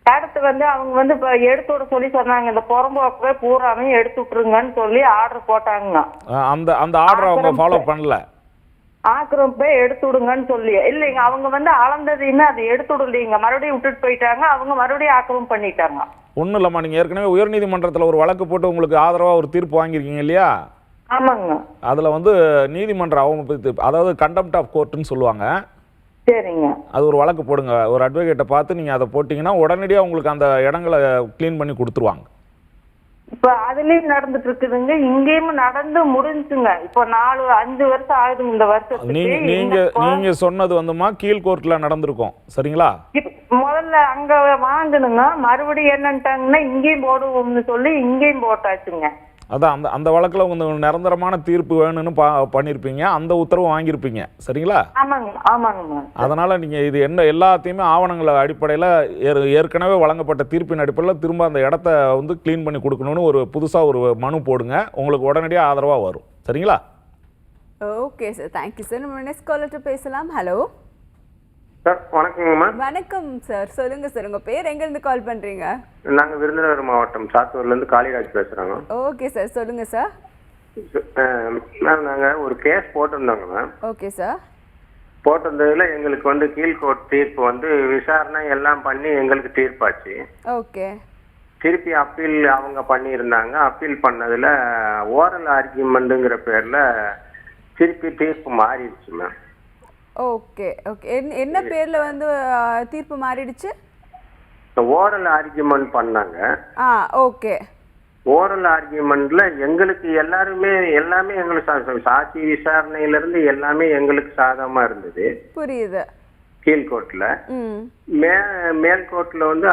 அடுத்து வந்து அவங்க வந்து இப்போ எடுத்து விட சொல்லி சொன்னாங்க. இந்த புறம்போக்கவே பூராமே எடுத்து விட்டுருங்கன்னு சொல்லி ஆர்டர் போட்டாங்க. அந்த ஆர்டரை அவங்க ஃபாலோ பண்ணல. ஆக்கிரமிப்பே எடுத்து விடுங்கன்னு சொல்லி இல்லைங்க, அவங்க வந்து அளந்ததையுமே அதை எடுத்து விடலைங்க. மறுபடியும் விட்டுட்டு போயிட்டாங்க. அவங்க மறுபடியும் ஆக்கிரமம் பண்ணிட்டாங்க. ஒன்றும் இல்லைம்மா, நீங்கள் ஏற்கனவே உயர்நீதிமன்றத்தில் ஒரு வழக்கு போட்டு உங்களுக்கு ஆதரவாக ஒரு தீர்ப்பு வாங்கியிருக்கீங்க இல்லையா? ஆமாங்க. அதில் வந்து நீதிமன்ற அவமதிப்பு, அதாவது கண்டெம்ட் ஆஃப் கோர்ட்டுன்னு சொல்லுவாங்க. சரிங்க. அது ஒரு வழக்கு போடுங்க. ஒரு அட்வொகேட்டை பார்த்து நீங்கள் அதை போட்டிங்கன்னா உடனடியாக உங்களுக்கு அந்த இடங்களை க்ளீன் பண்ணி கொடுத்துருவாங்க. இப்ப அதுலயும் நடந்துட்டு இருக்குதுங்க. இங்கேயும் நடந்து முடிஞ்சுங்க. இப்போ 4-5 வருஷம் ஆகுது இந்த வருஷத்துக்கு. நீங்க சொன்னது வந்துமா கீழ் கோர்ட்ல நடந்திருக்கும். சரிங்களா? முதல்ல அங்க வாங்கணுங்க. மறுபடியும் என்னன்ட்டாங்கன்னா இங்கேயும் போடுவோம்னு சொல்லி இங்கேயும் போட்டாச்சுங்க. அதான் அந்த வழக்கில் உங்களுக்கு நிரந்தரமான தீர்ப்பு வேணும்னு பண்ணியிருப்பீங்க. அந்த உத்தரவு வாங்கியிருப்பீங்க. சரிங்களா? ஆமாங்க. அதனால் நீங்கள் இது எல்லாத்தையுமே ஆவணங்கள் அடிப்படையில் ஏற்கனவே வழங்கப்பட்ட தீர்ப்பின் அடிப்படையில் திரும்ப அந்த இடத்த வந்து க்ளீன் பண்ணி கொடுக்கணும்னு ஒரு புதுசாக ஒரு மனு போடுங்க. உங்களுக்கு உடனடியாக ஆதரவாக வரும். சரிங்களா? Okay sir, thank you sir. நம்ம நெக்ஸ்ட் காலர்கிட்ட பேசலாம். Hello sir. வணக்கங்கம்மா. வணக்கம் சார், சொல்லுங்க சார். உங்க பேர் எங்க இருந்து கால் பண்றீங்க? நாங்க விருதுநகர் மாவட்டம் சாத்தூர்ல இருந்து காளிராஜ் பேசுறோங்க. ஓகே சார், சொல்லுங்க சார். மேம், நாங்க ஒரு கேஸ் போட்டிருந்தோங்க மேம். Okay sir. போட்டிருந்ததுல எங்களுக்கு வந்து கீழ்கோர்ட் தீர்ப்பு வந்து விசாரணை எல்லாம் பண்ணி எங்களுக்கு தீர்ப்பாச்சு. ஓகே. திருப்பி அப்பீல் அவங்க பண்ணியிருந்தாங்க. அப்பீல் பண்ணதுல ஓரல் ஆர்கியூமெண்ட்டுங்கிற பேர்ல திருப்பி தீர்ப்பு மாறிடுச்சு மேம். ஓகே. என்ன பேர்ல வந்து தீர்ப்பு மாறிடுச்சு? ஓரல் ஆர்கியூமெண்ட் பண்ணாங்க. ஓகே. ஓரல் ஆர்கியூமெண்ட்ல எங்களுக்கு எல்லாமே எங்களுக்கு சாட்சி விசாரணையில இருந்து எல்லாமே எங்களுக்கு சாதகமா இருந்தது. புரியுது. கீழ்கோர்ட்ல. மேல் கோர்ட்ல வந்து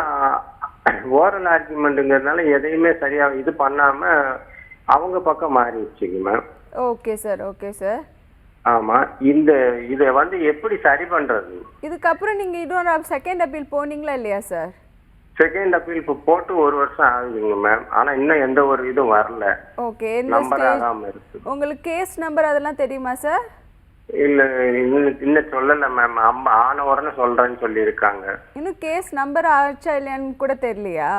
ஓரல் ஆர்கியூமெண்ட்ங்கிறதுனால எதையுமே சரியா இது பண்ணாம அவங்க பக்கம் மாறிடுச்சுங்க மேம். Okay sir. ஆமா. இதை வந்து எப்படி சரி பண்றது? இதுக்கப்புறம் நீங்க இன்னொரு செகண்ட் அப்பீல் போனீங்களா இல்லையா சார்? செகண்ட் அப்பீல் போட்டு 1 வருஷம் ஆகுதுங்க மேம். ஆனா இன்னும் எந்த ஒரு இதுவும் வரல. ஓகே. நம்பர் ஆகாம இருக்கு. உங்களுக்கு கேஸ் நம்பர் அதெல்லாம் தெரியுமா சார்? இல்ல, இன்னும் சொல்லல மேம். ஆன உடனே சொல்றேன்னு சொல்லி இருக்காங்க. இன்னும் கேஸ் நம்பர் ஆச்சா இல்லையான்னு கூட தெரியலையா?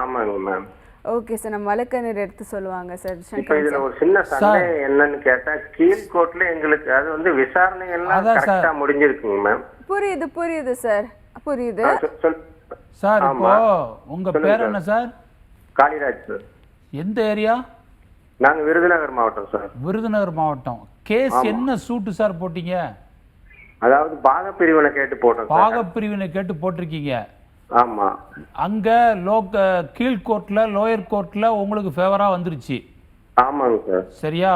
ஆமாங்க மேம். ஓகே சார், நம்ம வழக்கறிஞர் எடுத்து சொல்லுவாங்க சார். இப்போ இதுல ஒரு சின்ன சந்தேகம் என்னன்னு கேட்டா, கீழ் கோர்ட்ல எங்களுக்கு அது வந்து விசாரணை எல்லாம் கரெக்டா முடிஞ்சிருக்குங்க மேம். புரியுது சார். புரியுது சார். இப்போ உங்க பேர் என்ன சார்? காளிராஜ் சார். எந்த ஏரியா? நாங்க விருதுநகர் மாவட்டம் சார். விருதுநகர் மாவட்டம். கேஸ் என்ன சூட்டு சார் போட்டீங்க? அதாவது பாகப்பிரிவினை கேட்டு போட்டோம். பாகப்பிரிவினை கேட்டு போட்டிருக்கீங்க. ஆமா. அங்க கீழ் கோர்ட்ல லோயர் கோர்ட்ல உங்களுக்கு ஃபேவரா வந்துருச்சு. ஆமாங்க சார். சரியா?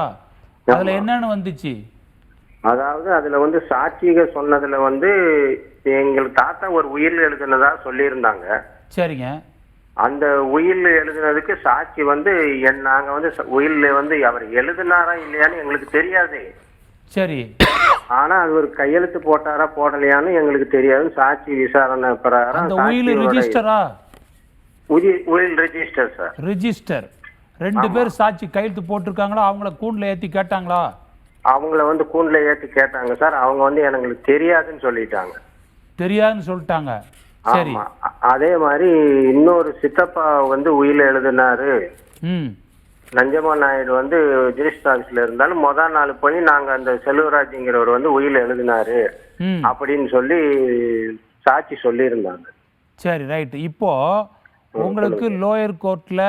அதுல என்னன்னு வந்துச்சு? அதாவது அதுல வந்து சாட்சிக சொன்னதுல வந்து எங்களுக்கு தாத்தா ஒரு உயில் எழுதுனதா சொல்லியிருந்தாங்க. சரிங்க. அந்த உயில் எழுதுனதுக்கு சாட்சி வந்து நாங்க வந்து உயில் வந்து அவர் எழுதினாரா இல்லையான்னு எங்களுக்கு தெரியாது. சரி. ஆனா அது ஒரு கையெழுத்து போட்டாரா போடலையான்னு எங்களுக்கு தெரியாது. சாட்சி விசாரணை பிரகாரம் அந்த உயில் ரெஜிஸ்டரா? உயில் ரெஜிஸ்டர் சார். ரெஜிஸ்டர். 2 பேர் சாட்சி கையெழுத்து போட்டிருக்காங்களா? அவங்கள கூண்டுல ஏத்தி கேட்டாங்களா? அவங்கள வந்து கூண்டுல ஏத்தி கேட்டாங்க சார். அவங்க வந்து எனக்கு தெரியாதுன்னு சொல்லிட்டாங்க. தெரியாதுன்னு சொல்லிட்டாங்க. சரி. அதே மாதிரி இன்னொரு சித்தப்பா வந்து உயில் எழுதினாரு. நஞ்சமா நாயுடு வந்து ஜுடிஷியல் ஆபீஸ்ல இருந்தாலும் முதல் நாள் போய் நாங்க அந்த செல்வராஜ்ங்கிறவர் வந்து உயில் எழுதினாரு அப்படின்னு சொல்லி சாட்சி சொல்லியிருந்தாங்க. சரி, ரைட். இப்போ உங்களுக்கு லோயர் கோர்ட்ல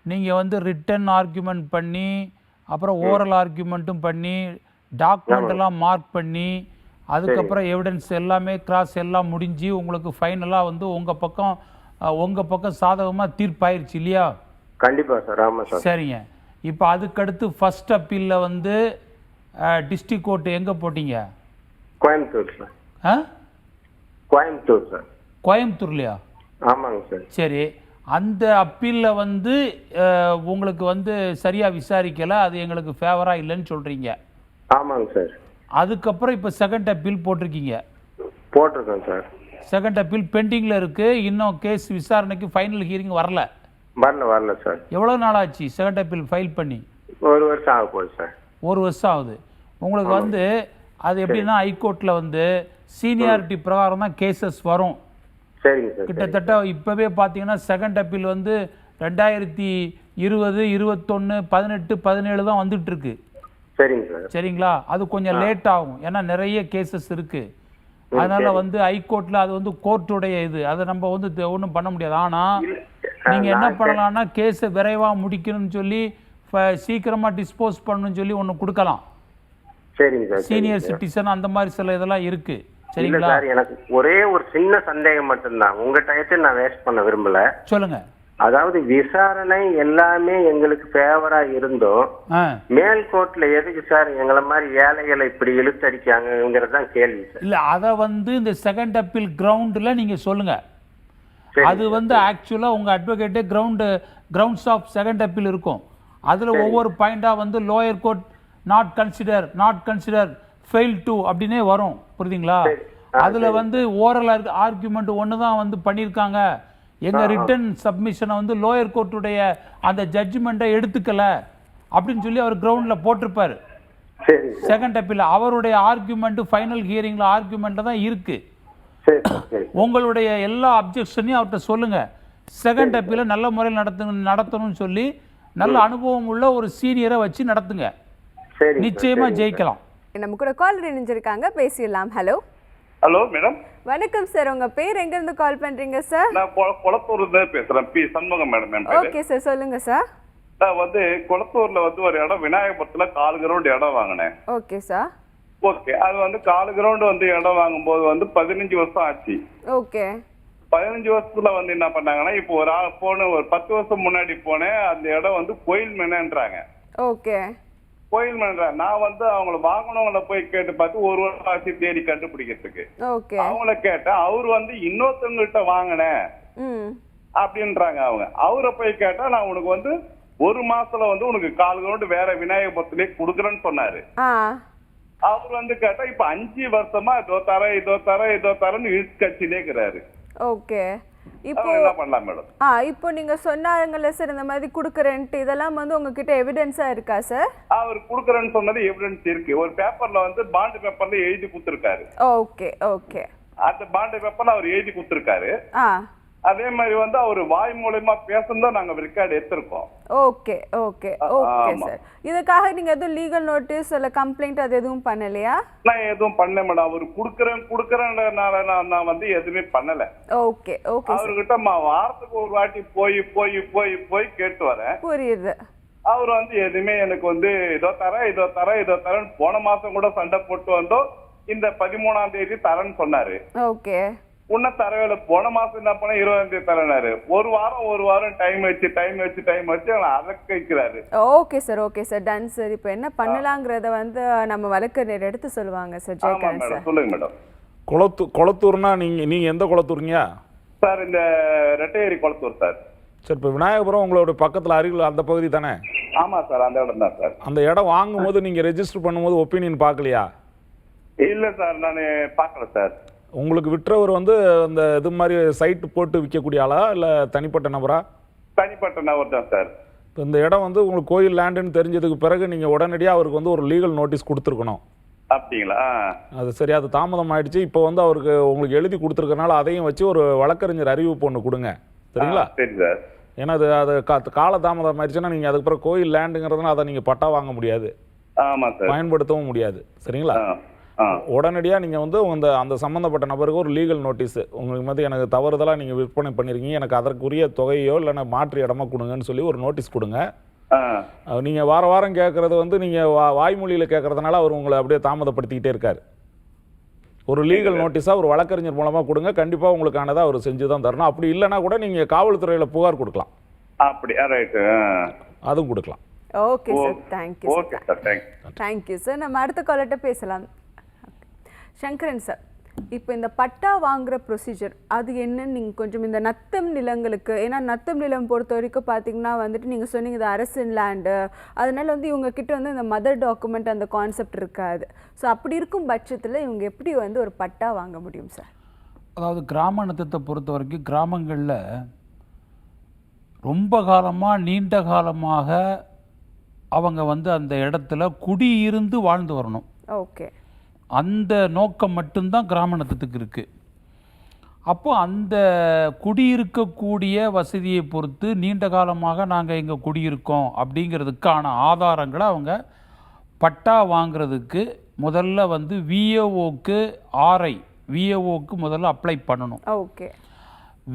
நீங்க வந்து ரிட்டன் ஆர்குமெண்ட் பண்ணி அப்புறம் ஓரல் ஆர்குமெண்ட்டும் பண்ணி டாக்குமெண்ட் எல்லாம் மார்க் பண்ணி அதுக்கப்புறம் எவிடன்ஸ் எல்லாமே கிராஸ் எல்லாம் முடிஞ்சு உங்களுக்கு ஃபைனலாக வந்து உங்கள் பக்கம் சாதகமாக தீர்ப்பாயிருச்சு இல்லையா? கண்டிப்பா சார். ஆமா சார். சரிங்க. இப்போ அதுக்கடுத்து ஃபர்ஸ்ட் அப்பீலில் வந்து டிஸ்ட்ரிக்ட் கோர்ட் எங்கே போட்டீங்க? கோயம்புத்தூர் சார். ஆ, கோயம்புத்தூர் சார். கோயம்புத்தூர்லையா? ஆமாங்க சார். சரி, அந்த அப்பீலில் வந்து உங்களுக்கு வந்து சரியாக விசாரிக்கலை, அது எங்களுக்கு ஃபேவராக இல்லைன்னு சொல்கிறீங்க. ஆமாங்க சார். அதுக்கப்புறம் இப்போ செகண்ட் அப்பீல் போட்டிருக்கீங்க. போட்டிருக்கேன் சார். செகண்ட் அப்பீல் பெண்டிங்கில் இருக்குது, இன்னும் கேஸ் விசாரணைக்கு ஃபைனல் ஹியரிங் வரல. வரல சார். எவ்வளோ நாள் ஆச்சு செகண்ட் அப்பீல் ஃபைல் பண்ணி? 1 வருஷம் ஆக போகுது சார். 1 வருஷம் ஆகுது. உங்களுக்கு வந்து அது எப்படின்னா ஹைகோர்ட்டில் வந்து சீனியாரிட்டி பிரகாரம் தான் கேசஸ் வரும். சரிங்க சார். கிட்டத்தட்ட இப்போவே பார்த்தீங்கன்னா செகண்ட் அப்பீல் வந்து 2020, 21, 18, 17 தான் வந்துட்டு இருக்கு. சரிங்க சார். சரிங்களா? அது கொஞ்சம் லேட் ஆகும், ஏன்னா நிறைய கேசஸ் இருக்கு. அதனால வந்து ஹைகோர்ட்டில் அது வந்து கோர்ட்டுடைய இது, அதை நம்ம வந்து ஒன்றும் பண்ண முடியாது. ஆனால் நீங்கள் என்ன பண்ணலாம்னா கேஸை விரைவாக முடிக்கணும்னு சொல்லி சீக்கிரமாக டிஸ்போஸ் பண்ணணும்னு சொல்லி ஒன்று கொடுக்கலாம். சரிங்க சார். சீனியர் சிட்டிசன் அந்த மாதிரி சில இதெல்லாம் இருக்கு. சரிங்களா? சார், எனக்கு ஒரே ஒரு சின்ன சந்தேகம் மட்டும்தான், உங்க டயத்தை நான் வேஸ்ட் பண்ண விரும்பல. சொல்லுங்க. அதாவது விசாரணை எல்லாமே எங்களுக்கு ஃபேவரா இருந்தோம், மேல் கோர்ட்ல எதுக்கு சார் எங்களை மாதிரி ஏழைகளை இப்படி இழுத்தடிக்காங்கிறது தான் கேள்வி சார். இல்ல, அதை வந்து இந்த செகண்ட் அப்பீல் கிரவுண்டில் நீங்க சொல்லுங்க. அது வந்து ஆக்சுவலா உங்க அட்வொகேட்டே கிரவுண்ட்ஸ் ஆஃப் செகண்ட் அப்பீல் இருக்கும். அதுல ஒவ்வொரு பாயிண்டா வந்து lower court not consider fail to அப்படின்னே வரும். புரியுதுங்களா? அதுல வந்து ஓரல் ஆர்குமெண்ட் ஒன்று தான் வந்து பண்ணியிருக்காங்க. எங்க ரிட்டன் சப்மிஷனை வந்து லோயர் கோர்ட்டுடைய அந்த ஜட்ஜ்மெண்ட்டை எடுத்துக்கல அப்படின்னு சொல்லி அவர் கிரவுண்ட்ல போட்டிருப்பாரு. செகண்ட் அப்பீல் அவருடைய ஆர்குமெண்ட் ஃபைனல் ஹியரிங்ல ஆர்குமெண்ட்ல தான் இருக்கு. உங்களுடைய எல்லா அப்ஜெக்ஷனையும் அவர்கிட்ட சொல்லுங்க. செகண்ட் அப்பீல நல்ல முறையில் நடத்தணும்னு சொல்லி நல்ல அனுபவம் உள்ள ஒரு சீனியரை வச்சு நடத்துங்க. நிச்சயமா ஜெயிக்கலாம். நம்ம கூட கால் இணைஞ்சிருக்காங்க, பேசிடலாம். ஹலோ. Hello madam. வணக்கம் சார், உங்க பேர் எங்க இருந்து கால் பண்றீங்க சார்? நான் குளத்தூர்ல இருந்து பேசுறேன், P Shanmugam madam. Okay sir, சொல்லுங்க சார். நான் வந்து குளத்தூர்ல வந்து ஒரு இடம் விநாயகபுரத்துல 4 கிரவுண்ட் இடம் வாங்கினேன். Okay sir. ஓகே, அது வந்து 4 கிரவுண்ட் வந்து இடம் வாங்கும்போது வந்து 15 வருஷம் ஆச்சு. ஓகே. 15 வருஷத்துல வந்து என்ன பண்ணாங்கன்னா, இப்போ ஒரு ஒரு 10 வருஷம் முன்னாடி போனேன், அந்த இடம் வந்து கோயில் மேனன்றாங்க. ஓகே. கோயில் மேனன்றாங்க. நான் வந்து அவங்கள வாங்கினவங்கள போய் கேட்டு பார்த்து 1 வருஷம் ஆச்சு தேடி கண்டுபிடிக்கிறதுக்கு. ஓகே. அவங்கள கேட்டேன், அவரு வந்து இன்னொருத்தவங்க கிட்ட வாங்கினேன் அப்படின்றாங்க அவங்க. அவரை போய் கேட்டா, நான் உனக்கு வந்து 1 மாசத்துல வந்து உனக்கு 4 கிரவுண்ட் வேற விநாயகபுரத்திலே கொடுக்குறேன்னு சொன்னாரு. அவர் வந்து கேட்டா, இப்ப 5 வருஷமா இதோ தரேன்னு இழுத்து கட்சியிலே இருக்கிறாரு. ஓகே. இப்போ என்ன பண்ணலாம் மேடம்? இப்போ நீங்க சொன்னாங்கல்ல சார் இந்த மாதிரி குடுக்குறேன்ட்டு, இதெல்லாம் வந்து உங்ககிட்ட எவிடன்ஸா இருக்கா சார்? அவர் குடுக்குறேன்னு சொன்னது எவிடன்ஸ் இருக்கு. ஒரு பேப்பர்ல வந்து பாண்ட் பேப்பர்ல எழுதி கொடுத்திருக்காரு. Okay okay. அந்த பாண்ட் பேப்பர்ல அவர் எழுதி கொடுத்திருக்காரு. அதே மாதிரி வந்து அவர் வாய் மூலமா பேசுனதும் நாங்க ரெக்கார்ட் எடுத்திருக்கோம். Okay okay okay sir. இதுக்காக நீங்க எதுவும் லீகல் நோட்டீஸ் இல்ல கம்ப்ளைண்ட் அது எதுவும் பண்ணலையா? நான் எதுவும் பண்ணல மேடம். அவர் குடுக்குறேன்றனால நான் வந்து எதுவுமே பண்ணல. Okay okay. அவர்கிட்ட வாரத்துக்கு ஒரு வாட்டி போய் கேட்டு வரேன். புரியுது. அவர் வந்து எதுவுமே எனக்கு வந்து இதோ தரேன் போன மாசம் கூட சண்டை போட்டு வந்தோம். இந்த 13ஆம் தேதி தரேன்னு சொன்னாரு. ஓகே. உன்ன தரவேல போன மாசம் என்ன பண்ண 20ஆம் தேதி தரனாரு. ஒரு வாரம் டைம் வச்சு அதக்கிறாரு. Okay sir done sir. இப்போ என்ன பண்ணலாங்கிறத வந்து நம்ம வழக்கறிஞர் எடுத்து சொல்லுவாங்க சார். ஜெயகாந்த் சார் சொல்லுங்க மேடம். குளத்தூர்னா நீங்க எந்த குளத்தூருங்க சார்? இந்த ரெட்டையேரி குளத்தூர் சார். சரி, இப்போ விநாயகபுரம் உங்களோட பக்கத்துல அருகில் அந்த பகுதி தானே? ஆமா சார், அந்த இடம் தான் சார். அந்த இடம் வாங்கும்போது நீங்க ரெஜிஸ்டர் பண்ணும்போது ஒப்பீனியன் பார்க்கலையா? இல்ல சார், நான் பார்க்கல சார். உங்களுக்கு விற்றவர் வந்து அந்த இது மாதிரி சைட் போட்டு விற்கக்கூடிய ஆளா இல்ல தனிப்பட்ட நபரா? தனிப்பட்ட நபர் தான் சார். இந்த இடம் வந்து உங்களுக்கு கோயில் லேண்டுன்னு தெரிஞ்சதுக்கு பிறகு நீங்க உடனடியாக அவருக்கு வந்து ஒரு லீகல் நோட்டீஸ் கொடுத்துருக்கணும். அப்படிங்களா? அது சரி, அது தாமதம் ஆயிடுச்சு. இப்போ வந்து அவருக்கு உங்களுக்கு எழுதி கொடுத்துருக்கனால அதையும் வச்சு ஒரு வழக்கறிஞர் அறிவிப்பு ஒன்று கொடுங்க. சரிங்களா? சரி சார். ஏன்னா அது கால தாமதம் ஆயிடுச்சுன்னா நீங்க அதுக்கப்புறம் கோயில் லேண்டுங்கிறதுனால அதை நீங்க பட்டா வாங்க முடியாது. ஆமா சார். பயன்படுத்தவும் முடியாது. சரிங்களா? உடனடியாக நீங்கள் வந்து அந்த சம்மந்தப்பட்ட நபருக்கு ஒரு லீகல் நோட்டீஸ், உங்களுக்கு வந்து எனக்கு தவறுதலாக நீங்கள் விற்பனை பண்ணியிருக்கீங்க, எனக்கு அதற்குரிய தொகையோ இல்லைன்னா மாற்று இடமா கொடுங்கன்னு சொல்லி ஒரு நோட்டீஸ் கொடுங்க. நீங்கள் வாரம் கேட்குறது வந்து நீங்கள் வாய்மொழியில் கேட்குறதுனால அவர் உங்களை அப்படியே தாமதப்படுத்திக்கிட்டே இருக்கார். ஒரு லீகல் நோட்டீஸாக ஒரு வழக்கறிஞர் மூலமாக கொடுங்க. கண்டிப்பாக உங்களுக்கானதாக அவர் செஞ்சு தான் தரணும். அப்படி இல்லைன்னா கூட நீங்கள் காவல்துறையில் புகார் கொடுக்கலாம். அப்படி ரைட்டு, அதுவும் கொடுக்கலாம். Okay sir, thank you okay sir, thanks. Thank you sir. நம்ம அடுத்த காலர்கிட்ட பேசலாம். சங்கரன் சார், இப்போ இந்த பட்டா வாங்குற ப்ரொசீஜர் அது என்னன்னு நீங்கள் கொஞ்சம் இந்த நத்தம் நிலங்களுக்கு, ஏன்னா நத்தம் நிலம் பொறுத்த வரைக்கும் பார்த்தீங்கன்னா வந்துட்டு நீங்கள் சொன்னீங்க இது அரசின் லேண்டு, அதனால வந்து இவங்க கிட்ட வந்து இந்த மதர் டாக்குமெண்ட் அந்த கான்செப்ட் இருக்காது. ஸோ அப்படி இருக்கும் பட்சத்தில் இவங்க எப்படி வந்து ஒரு பட்டா வாங்க முடியும் சார்? அதாவது கிராம நத்தத்தை பொறுத்த வரைக்கும் கிராமங்களில் ரொம்ப காலமாக நீண்ட காலமாக அவங்க வந்து அந்த இடத்துல குடியிருந்து வாழ்ந்து வரணும். ஓகே. அந்த நோக்கம் மட்டும்தான் கிராம நத்தத்துக்கு இருக்குது. அப்போ அந்த குடியிருக்கக்கூடிய வசதியை பொறுத்து நீண்ட காலமாக நாங்கள் இங்கே குடியிருக்கோம் அப்படிங்கிறதுக்கான ஆதாரங்களை அவங்க பட்டா வாங்கிறதுக்கு முதல்ல வந்து விஏஓக்கு விஏஓக்கு முதல்ல அப்ளை பண்ணணும். ஓகே.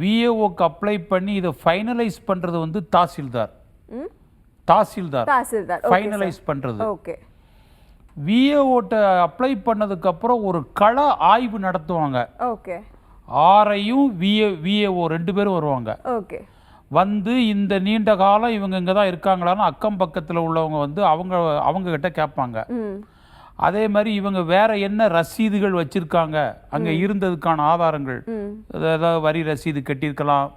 விஏஓக்கு அப்ளை பண்ணி இதை ஃபைனலைஸ் பண்ணுறது வந்து தாசில்தார் ஃபைனலைஸ் பண்ணுறது. ஓகே. விஏஓட்ட அப்ளை பண்ணதுக்கப்புறம் ஒரு கள ஆய்வு நடத்துவாங்க. ஓகே. ஆரையும் விஏஓ 2 பேரும் வருவாங்க. ஓகே. வந்து இந்த நீண்ட காலம் இவங்க இங்கே தான் இருக்காங்களான்னு அக்கம் பக்கத்தில் உள்ளவங்க வந்து அவங்க கிட்ட கேட்பாங்க. அதே மாதிரி இவங்க வேற என்ன ரசீதுகள் வச்சிருக்காங்க, அங்கே இருந்ததுக்கான ஆதாரங்கள், ஏதாவது வரி ரசீது கட்டியிருக்கலாம்,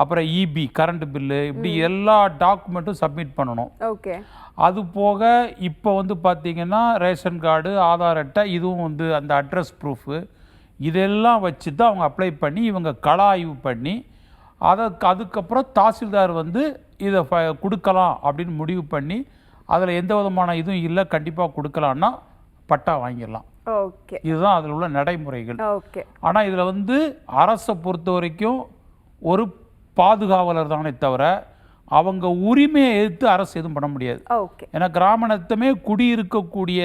அப்புறம் இபி கரண்ட் பில்லு, இப்படி எல்லா டாக்குமெண்ட்டும் சப்மிட் பண்ணணும். ஓகே. அது போக இப்போ வந்து பார்த்திங்கன்னா ரேஷன் கார்டு, ஆதார் அட்டை, இதுவும் வந்து அந்த அட்ரஸ் ப்ரூஃபு, இதெல்லாம் வச்சு தான் அவங்க அப்ளை பண்ணி இவங்க கள ஆய்வு பண்ணி அதுக்கப்புறம் தாசில்தார் வந்து இதை கொடுக்கலாம் அப்படின்னு முடிவு பண்ணி அதில் எந்த விதமான இதுவும் இல்லை கண்டிப்பாக கொடுக்கலான்னா பட்டா வாங்கிடலாம். ஓகே. இதுதான் அதில் உள்ள நடைமுறைகள். ஓகே. ஆனால் இதில் வந்து அரசை பொறுத்த வரைக்கும் ஒரு பாதுகாவலர் தானே தவிர அவங்க உரிமையை எதிர்த்து அரசு எதுவும் பண்ண முடியாது. ஓகே. ஏன்னா கிராமணத்தமே குடியிருக்கக்கூடிய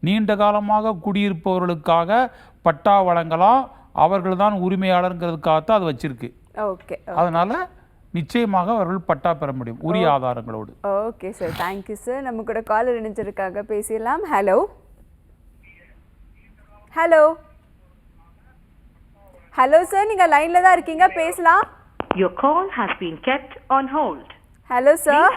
நீண்ட காலமாக குடியிருப்பவர்களுக்காக பட்டா வழங்கலாம், அவர்கள் தான் உரிமையாளருங்கிறதுக்காகத்தான் அது வச்சிருக்கு. ஓகே. அதனால நிச்சயமாக அவர்கள் பட்டா பெற முடியும் உரிய ஆதாரங்களோடு. Okay sir, thank you sir. நம்ம கூட காலர் இணைஞ்சிருக்காங்க, பேசலாம். ஹலோ ஹலோ ஹலோ சார், நீங்க லைன்ல தான் இருக்கீங்க, பேசலாம். Your call has been kept on hold. Hello sir.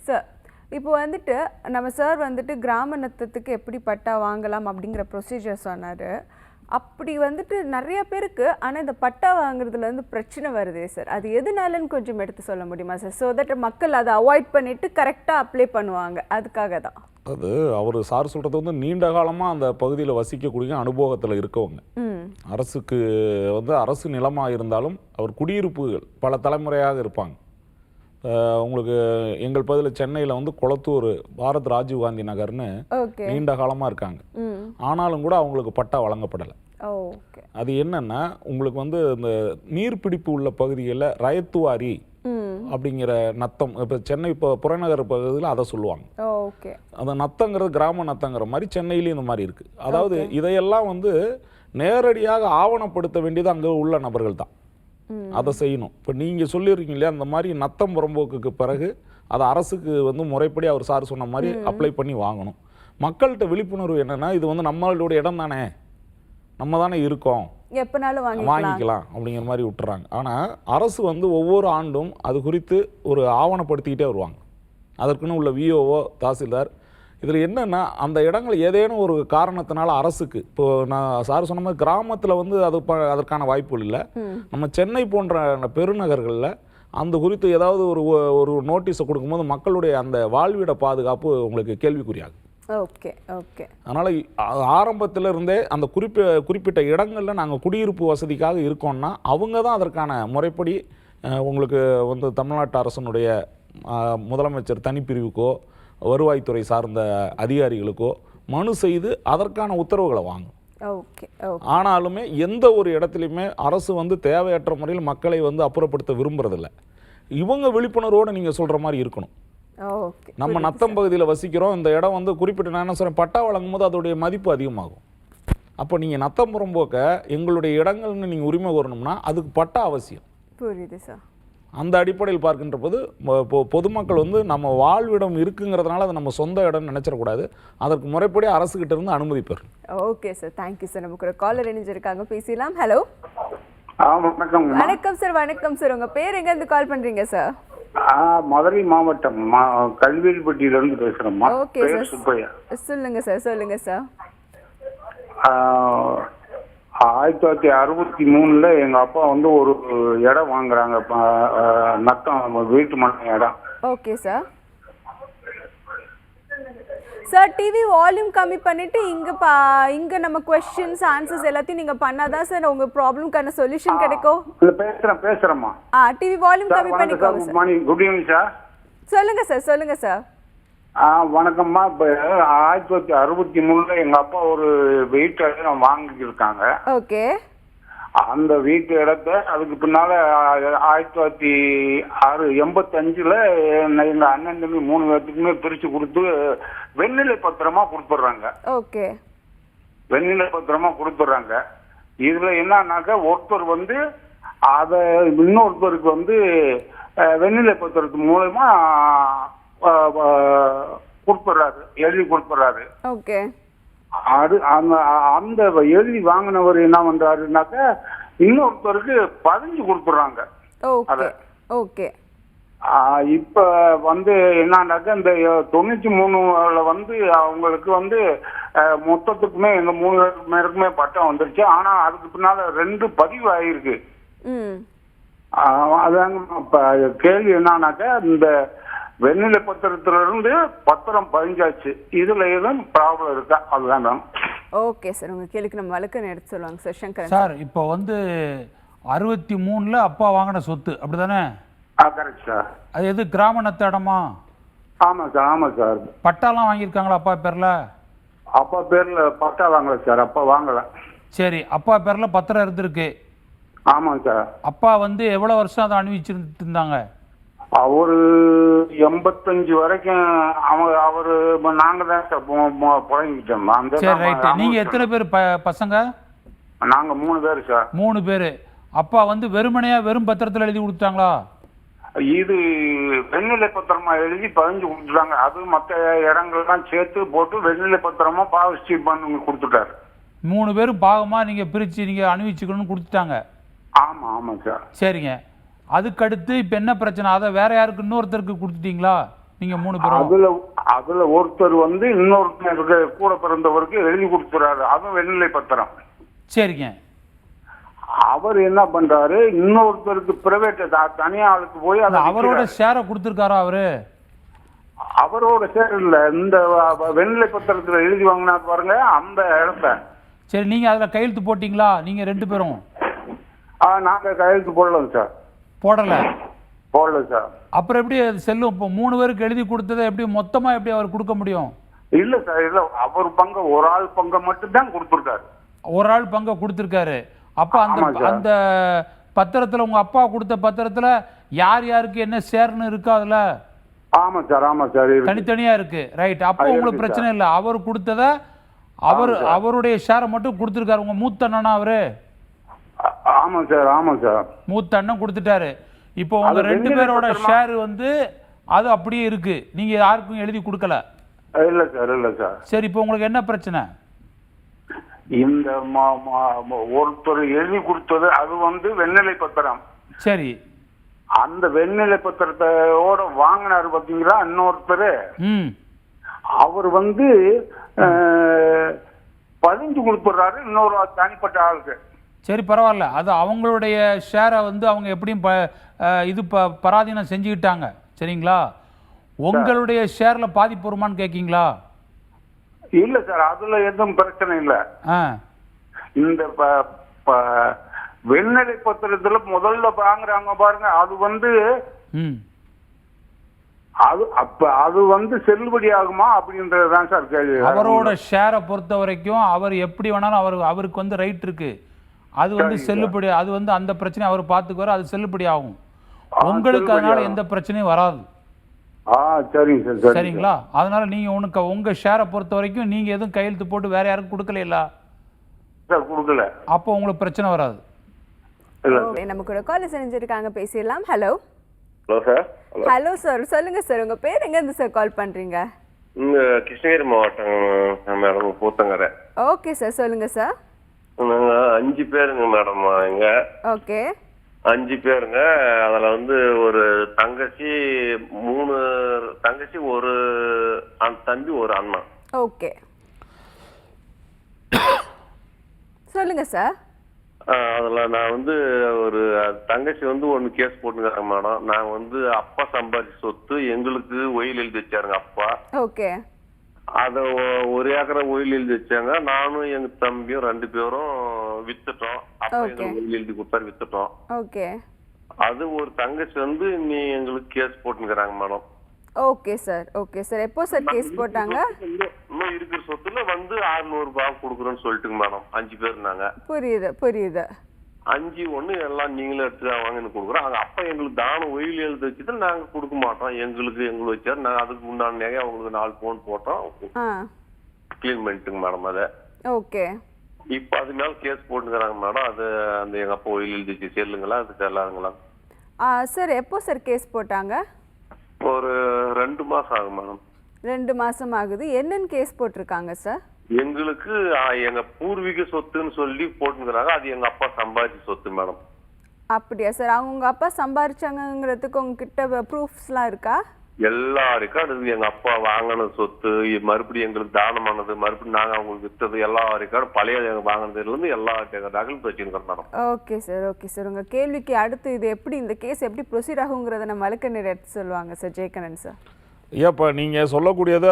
Sir, இப்போ வந்துட்டு நம்ம சார் வந்துட்டு கிராம நத்தத்துக்கு எப்படி பட்டா வாங்கலாம் அப்படிங்கிற ப்ரொசீஜர் சொன்னார். அப்படி வந்துட்டு நிறைய பேருக்கு ஆனால் இந்த பட்டா வாங்குறதுல வந்து பிரச்சனை வருதே சார், அது எதுனாலன்னு கொஞ்சம் எடுத்து சொல்ல முடியுமா சார்? ஸோ தட் மக்கள் அதை அவாய்ட் பண்ணிட்டு கரெக்டாக அப்ளை பண்ணுவாங்க, அதுக்காக தான். அது அவர் சார் சொல்கிறது வந்து நீண்ட காலமாக அந்த பகுதியில் வசிக்கக்கூடிய அனுபவத்தில் இருக்கவங்க. அரசுக்கு வந்து அரசு நிலமாக இருந்தாலும் அவர் குடியிருப்புகள் பல தலைமுறையாக இருப்பாங்க. உங்களுக்கு எங்கள் பகுதியில் சென்னையில் வந்து குளத்தூர் பாரத் ராஜீவ்காந்தி நகர்னு நீண்ட காலமாக இருக்காங்க. ஆனாலும் கூட அவங்களுக்கு பட்டா வழங்கப்படலை. அது என்னன்னா உங்களுக்கு வந்து இந்த நீர்பிடிப்பு உள்ள பகுதிகளில் ரயத்துவாரி அப்படிங்கிற நத்தம், இப்போ சென்னை இப்போ புறநகர் பகுதியில் அதை சொல்லுவாங்க. அந்த நத்தங்கிறது கிராம நத்தங்கிற மாதிரி சென்னையிலையும் இந்த மாதிரி இருக்குது. அதாவது இதையெல்லாம் வந்து நேரடியாக ஆவணப்படுத்த வேண்டியது அங்கே உள்ள நபர்கள் தான் அதை செய்யணும். இப்போ நீங்கள் சொல்லியிருக்கீங்க இல்லையா, அந்த மாதிரி நத்தம் புறம்போக்குக்கு பிறகு அதை அரசுக்கு வந்து முறைப்படி அவர் சார் சொன்ன மாதிரி அப்ளை பண்ணி வாங்கணும். மக்கள்கிட்ட விழிப்புணர்வு என்னென்னா, இது வந்து நம்மளுடைய இடம் தானே, நம்ம தானே இருக்கோம், எப்பனாலும் வாங்கிக்கலாம் அப்படிங்கிற மாதிரி விட்டுறாங்க. ஆனால் அரசு வந்து ஒவ்வொரு ஆண்டும் அது குறித்து ஒரு ஆவணப்படுத்திக்கிட்டே வருவாங்க. அதற்குன்னு உள்ள விஓஓ, தாசில்தார். இதில் என்னென்னா, அந்த இடங்கள் ஏதேனும் ஒரு காரணத்தினால அரசுக்கு, இப்போது நான் சார் சொன்ன மாதிரி கிராமத்தில் வந்து அதற்கான வாய்ப்புகள் இல்லை. நம்ம சென்னை போன்ற பெருநகர்களில் அந்த குறித்து ஏதாவது ஒரு நோட்டீஸை கொடுக்கும்போது மக்களுடைய அந்த வாழ்விட பாதுகாப்பு உங்களுக்கு கேள்விக்குறியாகும். Okay okay. அதனால் ஆரம்பத்தில் இருந்தே அந்த குறிப்பிட்ட இடங்களில் நாங்கள் குடியிருப்பு வசதிக்காக இருக்கோம்னா அவங்க தான் அதற்கான முறைப்படி உங்களுக்கு வந்து தமிழ்நாட்டு அரசனுடைய முதலமைச்சர் தனிப்பிரிவுக்கோ வருவாய்த்துறை சார்ந்த அதிகாரிகளுக்கோ மனு செய்து அதற்கான உத்தரவுகளை வாங்கும். ஆனாலுமே எந்த ஒரு இடத்துலையுமே அரசு வந்து தேவையற்ற முறையில் மக்களை வந்து அப்புறப்படுத்த விரும்புறதில்ல. இவங்க விழிப்புணர்வோடு நீங்கள் சொல்கிற மாதிரி இருக்கணும். நம்ம நத்தம் பகுதியில் வசிக்கிறோம், இந்த இடம் வந்து குறிப்பிட்ட நான் என்ன சொல்கிறேன், பட்டா வழங்கும் போது அதோடைய மதிப்பு அதிகமாகும். அப்போ நீங்கள் நத்தம் புறம்போக்க எங்களுடைய இடங்கள்னு நீங்கள் உரிமை கோரணும்னா அதுக்கு பட்டா அவசியம். புரியுது சார். அந்த அடிப்படையில் பார்க்கின்ற போது பொதுமக்கள் வந்து நம்ம வாழ்விடம் இருக்குங்கிறதுனால அது நம்ம சொந்த இடம்னு நினைச்சிடக்கூடாது. அதற்கு முறைப்படி அரசுகிட்ட இருந்து அனுமதி பெறும். Okay sir, thank you sir. நமக்கு ஒரு காலர் இணைஞ்சிருக்காங்க, பேசலாம். ஹலோ வணக்கம். வணக்கம் சார். வணக்கம் சார். உங்க பேர் எங்க இருந்து கால் பண்றீங்க சார்? மதுரை மாவட்டம் கல்வியில்பட்டியில இருந்து பேசுறேம்மா. ஓகே சார், சொல்லுங்க சார். சொல்லுங்க சார். 1963 எங்க அப்பா வந்து ஒரு இடம் வாங்குறாங்க, நத்தம் வீட்டு மனை இடம். Okay sir. Sir TV volume கம்மி பண்ணிட்டு இங்க நம்ம क्वेश्चंस ஆன்சர்ஸ் எல்லாத்தையும் நீங்க பண்ணாதான் சார் உங்க ப்ராப்ளம்க்கான சொல்யூஷன் கிடைக்கும். இல்ல பேசுறேம்மா. டிவி வால்யூம் கம்மி பண்ணிக்கோங்க சார். Good evening sir. சொல்லுங்க சார். சொல்லுங்க சார். வணக்கம்மா. இப்போ 1963 எங்க அப்பா ஒரு வீட்டு இடம் வாங்கியிருக்காங்க. ஓகே. அந்த வீட்டு இடத்த அதுக்கு பின்னால 1985 எங்க அண்ணன் தம்பி 3 பேர்த்துக்குமே பிரிச்சு கொடுத்து வெண்ணிலை பத்திரமா கொடுத்துட்றாங்க. ஓகே. வெண்ணிலை பத்திரமா கொடுத்துட்றாங்க. இதுல என்னன்னாக்க ஒருத்தர் வந்து அத இன்னொருத்தருக்கு வந்து வெண்ணிலை பத்திரத்து மூலமா கொடுத்துட்றாரு, எழுதி கொடுத்துட்றாரு. ஓகே. அந்த எழுதி வாங்கினவர் என்ன பண்றாருனாக்க இன்னொருத்தருக்கு பதிஞ்சு கொடுத்துட்றாங்க. ஓகே. இப்ப வந்து என்னன்னாக்க இந்த 93 வந்து அவங்களுக்கு வந்து மொத்தத்துக்குமே எங்க 3 பேருக்குமே பட்டம் வந்துருச்சு. ஆனா அதுக்கு பின்னால 2 பதிவு ஆயிருக்கு. அதாங்க இப்ப கேள்வி என்னன்னாக்க இந்த வெண்ணிலை பத்திரத்துல இருந்து பத்திரம் பதிஞ்சாச்சு, இதுல எதுவும் ப்ராப்ளம் இருக்கா? அதுதான் மேம். ஓகே சார், உங்க கேள்விக்கு நம்ம வழக்கம் எடுத்து சொல்லுவாங்க சார். சங்கரன் சார் இப்போ வந்து 63 அப்பா வாங்கின சொத்து அப்படிதானே? Correct sir. அது எது கிராம நத்த இடமா? ஆமா சார். ஆமா சார். பட்டாலாம் வாங்கியிருக்காங்களா அப்பா பேர்ல? அப்பா பேர்ல பட்டா வாங்கல சார். அப்பா வாங்கல. சரி, அப்பா பேர்ல பத்திரம் இருந்திருக்கு. ஆமா சார். அப்பா வந்து எவ்வளவு வருஷம் அதை அனுபவிச்சுட்டு இருந்தாங்க? அவரு 85 வரைக்கும் அவரு நாங்க தான் சார் புழங்கிட்டோம். சரி ரைட். நீங்க எத்தனை பேர் பசங்க? நாங்க 3 பேர் சார். 3 பேர். அப்பா வந்து வெறுமனையா வெறும் பத்திரத்துல எழுதி கொடுத்தாங்களா? இது வெண்ணிலை பத்திரமா எழுதி பதிஞ்சு கொடுத்துட்டாங்க. அது மற்ற இடங்கள்லாம் சேர்த்து போட்டு வெண்ணிலை பத்திரமா பாவஸ்டி பண்ணி கொடுத்துட்டாரு. 3 பேரும் பாகமா நீங்க பிரிச்சு நீங்க அனுபவிச்சுக்கணும்னு கொடுத்துட்டாங்க. ஆமா ஆமா சார். சரிங்க. அதுக்கடுத்து இப்ப என்ன பிரச்சனை? அதை வேற யாருக்கு இன்னொருத்தருக்கு கொடுத்துட்டீங்களா நீங்க 3 பேரும்? அதுல ஒருத்தர் வந்து இன்னொருத்தருக்கு கூட பிறந்தவருக்கு எழுதி கொடுத்துறாரு. அதுவும் வெண்ணிலை பத்திரம். சரிங்க. அவர் என்ன பண்றாரு, இன்னொருத்தருக்கு பிரைவேட் தனியா ஆளுக்கு போய் அவரோட ஷேரை கொடுத்துருக்காரா? அவரோட ஷேர் இல்ல, இந்த வெண்ணிலை பத்திரத்துல எழுதி வாங்கினா பாருங்க அந்த இடத்த. சரி, நீங்க அதுல கையெழுத்து போட்டீங்களா நீங்க 2 பேரும்? நாங்க கையெழுத்து போடல சார். போடல சார். அப்புறம் எப்படி அது செல்லும்? இப்போ 3 பேருக்கு எழுதி கொடுத்ததை எப்படி மொத்தமா எப்படி அவர் கொடுக்க முடியும்? இல்ல சார், இல்ல அவர் பங்கு ஒரு ஆள் பங்கு மட்டும் தான் கொடுத்துருக்காரு. ஒரு ஆள் பங்கு கொடுத்துருக்காரு. அப்ப அந்த பத்திரத்துல உங்க அப்பா கொடுத்த பத்திரத்துல யார் யாருக்கு என்ன ஷேர்னு இருக்கா அதுல? ஆமா சார். ஆமா சார். தனித்தனியா இருக்கு. ரைட். அப்போ உங்களுக்கு பிரச்சனை இல்ல. அவர் கொடுத்தத அவருடைய ஷேரை மட்டும் கொடுத்துருக்காரு. உங்க மூத்த அண்ணனா அவரு? ஆமா சார். ஆமா சார். மூத்த அண்ணன் கொடுத்துட்டாரு. இப்போ உங்க 2 பேரோட ஷேர் வந்து அது அப்படியே இருக்கு. நீங்க யாருக்கும் எழுதி கொடுக்கல? இல்ல சார். இல்ல சார். சரி, இப்போ உங்களுக்கு என்ன பிரச்சனை? இந்த ஒருத்தர் எழுதி கொடுத்தது அது வந்து வெண்ணிலை பத்திரம். சரி. அந்த வெண்ணிலை பத்திரத்தோட வாங்கினாரு பாத்தீங்களா இன்னொருத்தர். அவர் வந்து பதிஞ்சு கொடுத்துறாரு இன்னொரு தனிப்பட்ட ஆளுக்கு. சரி, பரவாயில்ல. அது அவங்களுடைய ஷேரை வந்து அவங்க எப்படியும் இது பராதீனம் செஞ்சுக்கிட்டாங்க. சரிங்களா? உங்களுடைய ஷேர்ல பாதிப்பு வருமானு கேட்கீங்களா? இல்ல சார், அதுல எதுவும் பிரச்சனை இல்ல. இந்த வெண்ணிலை பத்திரத்துல முதல்ல வாங்குறாங்க பாருங்க, அது வந்து அது வந்து செல்லுபடி ஆகுமா அப்படின்றதுதான் சார் கேள்வி. அவரோட ஷேரை பொறுத்த வரைக்கும் அவர் எப்படி வேணாலும் அவருக்கு வந்து ரைட் இருக்கு. அது வந்து செல்லுபடி, அது வந்து அந்த பிரச்சனை அவர் பார்த்துக்குவார். அது செல்லுபடி ஆகும். உங்களுக்கு அதனால எந்த பிரச்சனையும் வராது. சரிங்க சார். சரிங்களா? அதனால நீங்க உங்க ஷேரை பொறுத்த வரைக்கும் நீங்க எதுவும் கையெழுத்து போட்டு வேற யாருக்கும் கொடுக்கல சார்? கொடுக்கல. அப்போ உங்களுக்கு பிரச்சனை வராது. நம்ம கூட கால் செஞ்சிருக்காங்க, பேசிடலாம். Hello. Hello sir. Hello sir, சொல்லுங்க சார். உங்க பேர் எங்க இருந்து சார் கால் பண்றீங்க? கிருஷ்ணகிரி மாவட்டம் மேடம், பூத்தங்கரை. ஓகே சார், சொல்லுங்க சார். நாங்க 5 பேருங்க மேடம். எங்க ஓகே 5 பேருங்க. அதுல வந்து ஒரு தங்கச்சி, 3 தங்கச்சி, ஒரு தம்பி, ஒரு அண்ணா. ஓகே சொல்லுங்க சார். அதுல நான் வந்து ஒரு தங்கச்சி வந்து ஒன்னு கேஸ் போட்டுருக்காங்க மேடம். நான் வந்து அப்பா சம்பாதிச்ச சொத்து எங்களுக்கு ஒயில் எழுதி வச்சாருங்க அப்பா. ஓகே அத 1 ஏக்கரை ஒயில் எழுதி வச்சாங்க. நானும் எங்க தம்பியும் 2 பேரும் வித்துட்டோம். அப்பா எங்களுக்கு ஒயில் எழுதி கொடுத்தாரு, வித்துட்டோம். ஓகே அது ஒரு தங்கச்சி வந்து நீ எங்களுக்கு கேஸ் போட்டுக்கிறாங்க madam. Okay sir. Okay sir. எப்போ சார் கேஸ் போட்டாங்க? இன்னும் இருக்கிற சொத்துல வந்து 600 ரூபாய் கொடுக்குறோன்னு சொல்லிட்டுங்க மேடம். 5 பேர் நாங்க. புரியுது புரியுது. 5 ஒண்ணு எல்லாம் நீங்களே எடுத்து வாங்கன்னு கொடுக்குறோம். அது அப்ப எங்களுக்கு தானம் ஒயில் எழுதி வச்சுட்டு நாங்க கொடுக்க மாட்டோம். எங்களுக்கு வச்சாரு. நாங்க அதுக்கு உண்டான நகை அவங்களுக்கு 4 பவுன் போட்டோம், கிளீன் பண்ணிட்டுங்க மேடம். அதை ஓகே இப்ப அது மேல கேஸ் போட்டுக்கிறாங்க மேடம். அது அந்த எங்க அப்பா ஒயில் எழுதி வச்சு செல்லுங்களா, அது செல்லாதுங்களா? சார் எப்போ சார் கேஸ் போட்டாங்க? ஒரு 2 மாசம் ஆகும் மேடம். 2 மாசம் ஆகுது. என்னன்னு கேஸ் போட்டிருக்காங்க சார்? எங்களுக்கு எங்க பூர்வீக சொத்துன்னு சொல்லி போட்டுக்கிறாங்க. அது எங்க அப்பா சம்பாதிச்ச சொத்து மேடம். அப்படியா சார்? அவங்க அப்பா சம்பாரிச்சாங்கிறதுக்கு உங்ககிட்ட ப்ரூஃப்ஸ்லாம் இருக்கா? எல்லா ரெக்கார்டு இருக்கு. எங்க அப்பா வாங்கின சொத்து, மறுபடியும் எங்களுக்கு தானமானது, மறுபடியும் நாங்க அவங்களுக்கு வித்தது, எல்லா ரெக்கார்டு பழைய வாங்கினதுல இருந்து எல்லா டாக்குமெண்ட் வச்சிருக்கோம் madam. Okay sir. Okay sir. உங்க கேள்விக்கு அடுத்து இது எப்படி இந்த கேஸ் எப்படி ப்ரொசீட் ஆகுங்கிறத நம்ம வழக்கறிஞர் எடுத்து சொல்லுவாங்க சார். ஜெயக்கண்ணன் சார். இப்போ நீங்கள் சொல்லக்கூடியது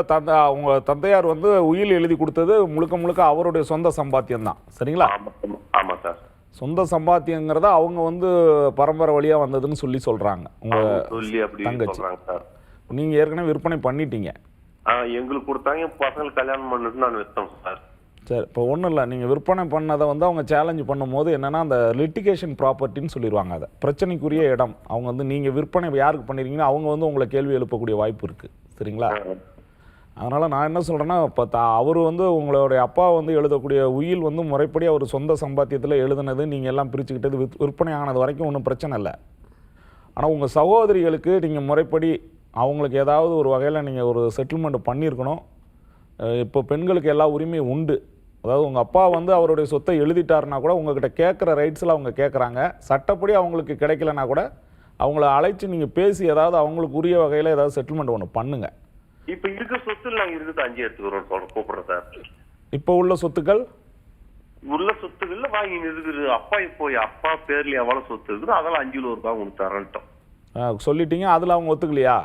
அவங்க தந்தையார் வந்து உயில் எழுதி கொடுத்தது முழுக்க முழுக்க அவருடைய சொந்த சம்பாத்தியம் தான், சரிங்களா? ஆமா சார். சொந்த சம்பாத்தியங்கிறத அவங்க வந்து பரம்பரை வழியாக வந்ததுன்னு சொல்லி சொல்கிறாங்க உங்கள் தங்கச்சி. நீங்கள் ஏற்கனவே விற்பனை பண்ணிட்டீங்க. எங்களுக்கு கொடுத்தாங்க, பசங்களுக்கு கல்யாணம் பண்ணிட்டு நான் விற்றோம் சார். சரி, இப்போ ஒன்றும் இல்லை. நீங்கள் விற்பனை பண்ணதை வந்து அவங்க சேலஞ்சு பண்ணும்போது என்னென்னா அந்த லிட்டிகேஷன் ப்ராப்பர்ட்டின்னு சொல்லிடுவாங்க. அதை பிரச்சனைக்குரிய இடம் அவங்க வந்து நீங்கள் விற்பனை யாருக்கு பண்ணிருக்கீங்கன்னா அவங்க வந்து உங்களை கேள்வி எழுப்பக்கூடிய வாய்ப்பு இருக்குது, சரிங்களா? அதனால் நான் என்ன சொல்கிறேன்னா, இப்போ அவர் வந்து உங்களுடைய அப்பா வந்து எழுதக்கூடிய உயில் வந்து முறைப்படி அவர் சொந்த சம்பாத்தியத்தில் எழுதுனது நீங்கள் எல்லாம் பிரிச்சுக்கிட்டது விற்பனை ஆனது வரைக்கும் ஒன்றும் பிரச்சனை இல்லை. ஆனால் உங்கள் சகோதரிகளுக்கு நீங்கள் முறைப்படி அவங்களுக்கு ஏதாவது ஒரு வகையில் நீங்கள் ஒரு செட்டில்மெண்ட் பண்ணியிருக்கணும். இப்போ பெண்களுக்கு எல்லா உரிமையும் உண்டு. அதாவது உங்கள் அப்பா வந்து அவருடைய சொத்தை எழுதிட்டாருன்னா கூட உங்ககிட்ட கேட்குற ரைட்ஸில் அவங்க கேட்குறாங்க. சட்டப்படி அவங்களுக்கு கிடைக்கலனா கூட அவங்கள அழைச்சி நீங்கள் பேசி ஏதாவது அவங்களுக்கு உரிய வகையில் ஏதாவது செட்டில்மெண்ட் ஒன்று பண்ணுங்கள். இப்போ இருக்க சொத்துல நாங்கள் இருக்குது 5 எடுத்துக்கிறோம் கூப்பிடுறோம் சார். இப்போ உள்ள சொத்துக்கள் வாங்கி இருக்குது. அப்பா இப்போ அப்பா பேர்ல எவ்வளவு சொத்து இருக்குது அதெல்லாம் 5 ரூபாய் உங்களுக்கு தரேன்ட்டோம் சொல்லிட்டீங்க. அதில் அவங்க ஒத்துக்கலையா?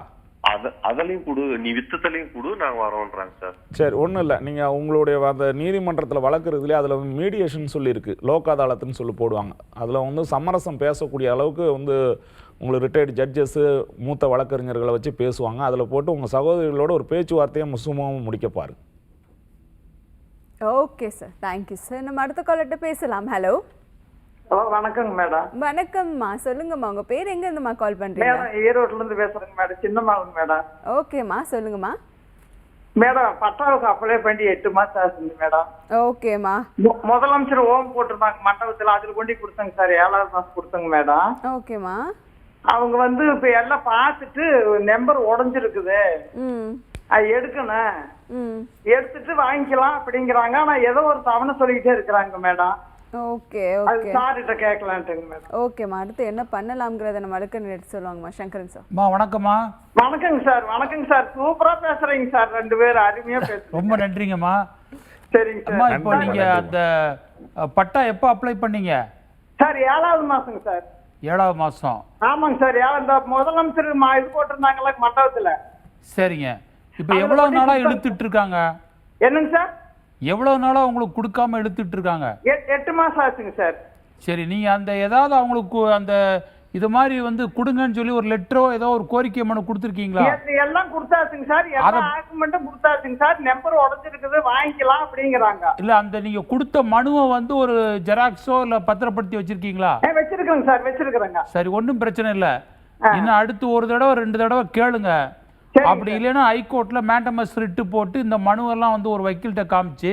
அதலையும் கொடு, நீ வித்தலையும் கொடு, நாங்க வரோன்றாங்க சார். சரி, ஒன்றும் இல்லை. நீங்கள் உங்களுடைய அந்த நீதிமன்றத்தில் வழக்குறதுலேயே அதில் வந்து மீடியேஷன் சொல்லியிருக்கு, லோக் அதாலத்துன்னு சொல்லி போடுவாங்க. அதில் வந்து சமரசம் பேசக்கூடிய அளவுக்கு வந்து உங்களுக்கு ரிட்டையர்டு ஜட்ஜஸ்ஸு மூத்த வழக்கறிஞர்களை வச்சு பேசுவாங்க. அதில் போட்டு உங்கள் சகோதரிகளோட ஒரு பேச்சுவார்த்தையை சுமூகமாக முடிக்க பாருங்க. Okay sir, thank you sir. நம்ம அடுத்த காலர்கிட்ட பேசலாம். ஹலோ. வணக்கங்க மேடம். வணக்கம்மா, சொல்லுங்கம்மா. உங்க பேர் எங்க இருந்துமா கால் பண்றீங்க? ஈரோட்ல இருந்து பேசுறேங்க மேடம். சின்னம்மாளுங்க மேடம். ஓகேம்மா, சொல்லுங்கம்மா. மேடம் பட்டாவுக்கு அப்ளை பண்ணி 8 மாசம் ஆச்சுங்க மேடம். ஓகேம்மா. முதலமைச்சர் ஓம் போட்டிருந்தாங்க மண்டபத்தில், அதுல கொண்டு கொடுத்தாங்க சார். 7வது மாசம் கொடுத்தாங்க மேடம். ஓகேம்மா. அவங்க வந்து இப்ப எல்லாம் பார்த்துட்டு நம்பர் உடஞ்சிருக்குது, அது எடுக்கணும், எடுத்துட்டு வாங்கிக்கலாம் அப்படிங்கிறாங்க. ஆனா ஏதோ ஒரு தவணை சொல்லிக்கிட்டே இருக்கிறாங்க மேடம். ஓகே ஓகே, சார்கிட்ட கேட்கலான்ட்டுங்க மேடம். ஓகேம்மா, அடுத்து என்ன பண்ணலாம்ங்கறத நம்ம வழக்கறிஞர் எடுத்து சொல்லுவாங்கம்மா. சங்கரன் சார். வணக்கம்மா. வணக்கங்க சார். வணக்கங்க சார். சூப்பரா பேசுறீங்க சார். 2 பேரும் அருமையா பேசுறீங்க. ரொம்ப நன்றிங்கம்மா. சரிங்க சார். இப்போ நீங்க அந்த பட்டா எப்போ அப்ளை பண்ணீங்க? சார் 7வது மாசங்க சார். 7வது மாசம். ஆமாங்க சார். இந்த முதலமைச்சர் இது போட்டிருந்தாங்கல்ல மண்டபத்துல. சரிங்க. இப்போ எவ்வளவு நாளா இழுத்துட்டு இருக்காங்க? என்னங்க சார்? எவ்வளவு நாளா உங்களுக்கு கொடுக்காம எடுத்துட்டு இருக்காங்க? 8 மாசம் ஆச்சுங்க சார். சரி, நீங்க அந்த ஏதாவது அவங்களுக்கு அந்த இது மாதிரி வந்து கொடுங்கன்னு சொல்லி ஒரு லெட்டரோ ஏதோ ஒரு கோரிக்கை மனு கொடுத்துருக்கீங்களா? எல்லாம் கொடுத்தாச்சுங்க சார். எல்லா டாக்குமெண்ட்டும் கொடுத்தாச்சுங்க சார். நம்பர் உடைஞ்சிருக்குது, வாங்கிக்கலாம் அப்படிங்கிறாங்க. இல்ல, அந்த நீங்க கொடுத்த மனுவை வந்து ஒரு ஜெராக்ஸோ இல்ல பத்திரப்படுத்தி வச்சிருக்கீங்களா? வச்சிருக்கேங்க சார், வச்சிருக்கிறேங்க. சரி, ஒன்றும் பிரச்சனை இல்ல. இன்னும் அடுத்து ஒரு தடவை 2 தடவை கேளுங்க. அப்படி இல்லைன்னா ஹைகோர்ட்ல மேண்டமஸ் ரிட்டு போட்டு இந்த மனுவெல்லாம் வந்து ஒரு வக்கீல்கிட்ட காமிச்சு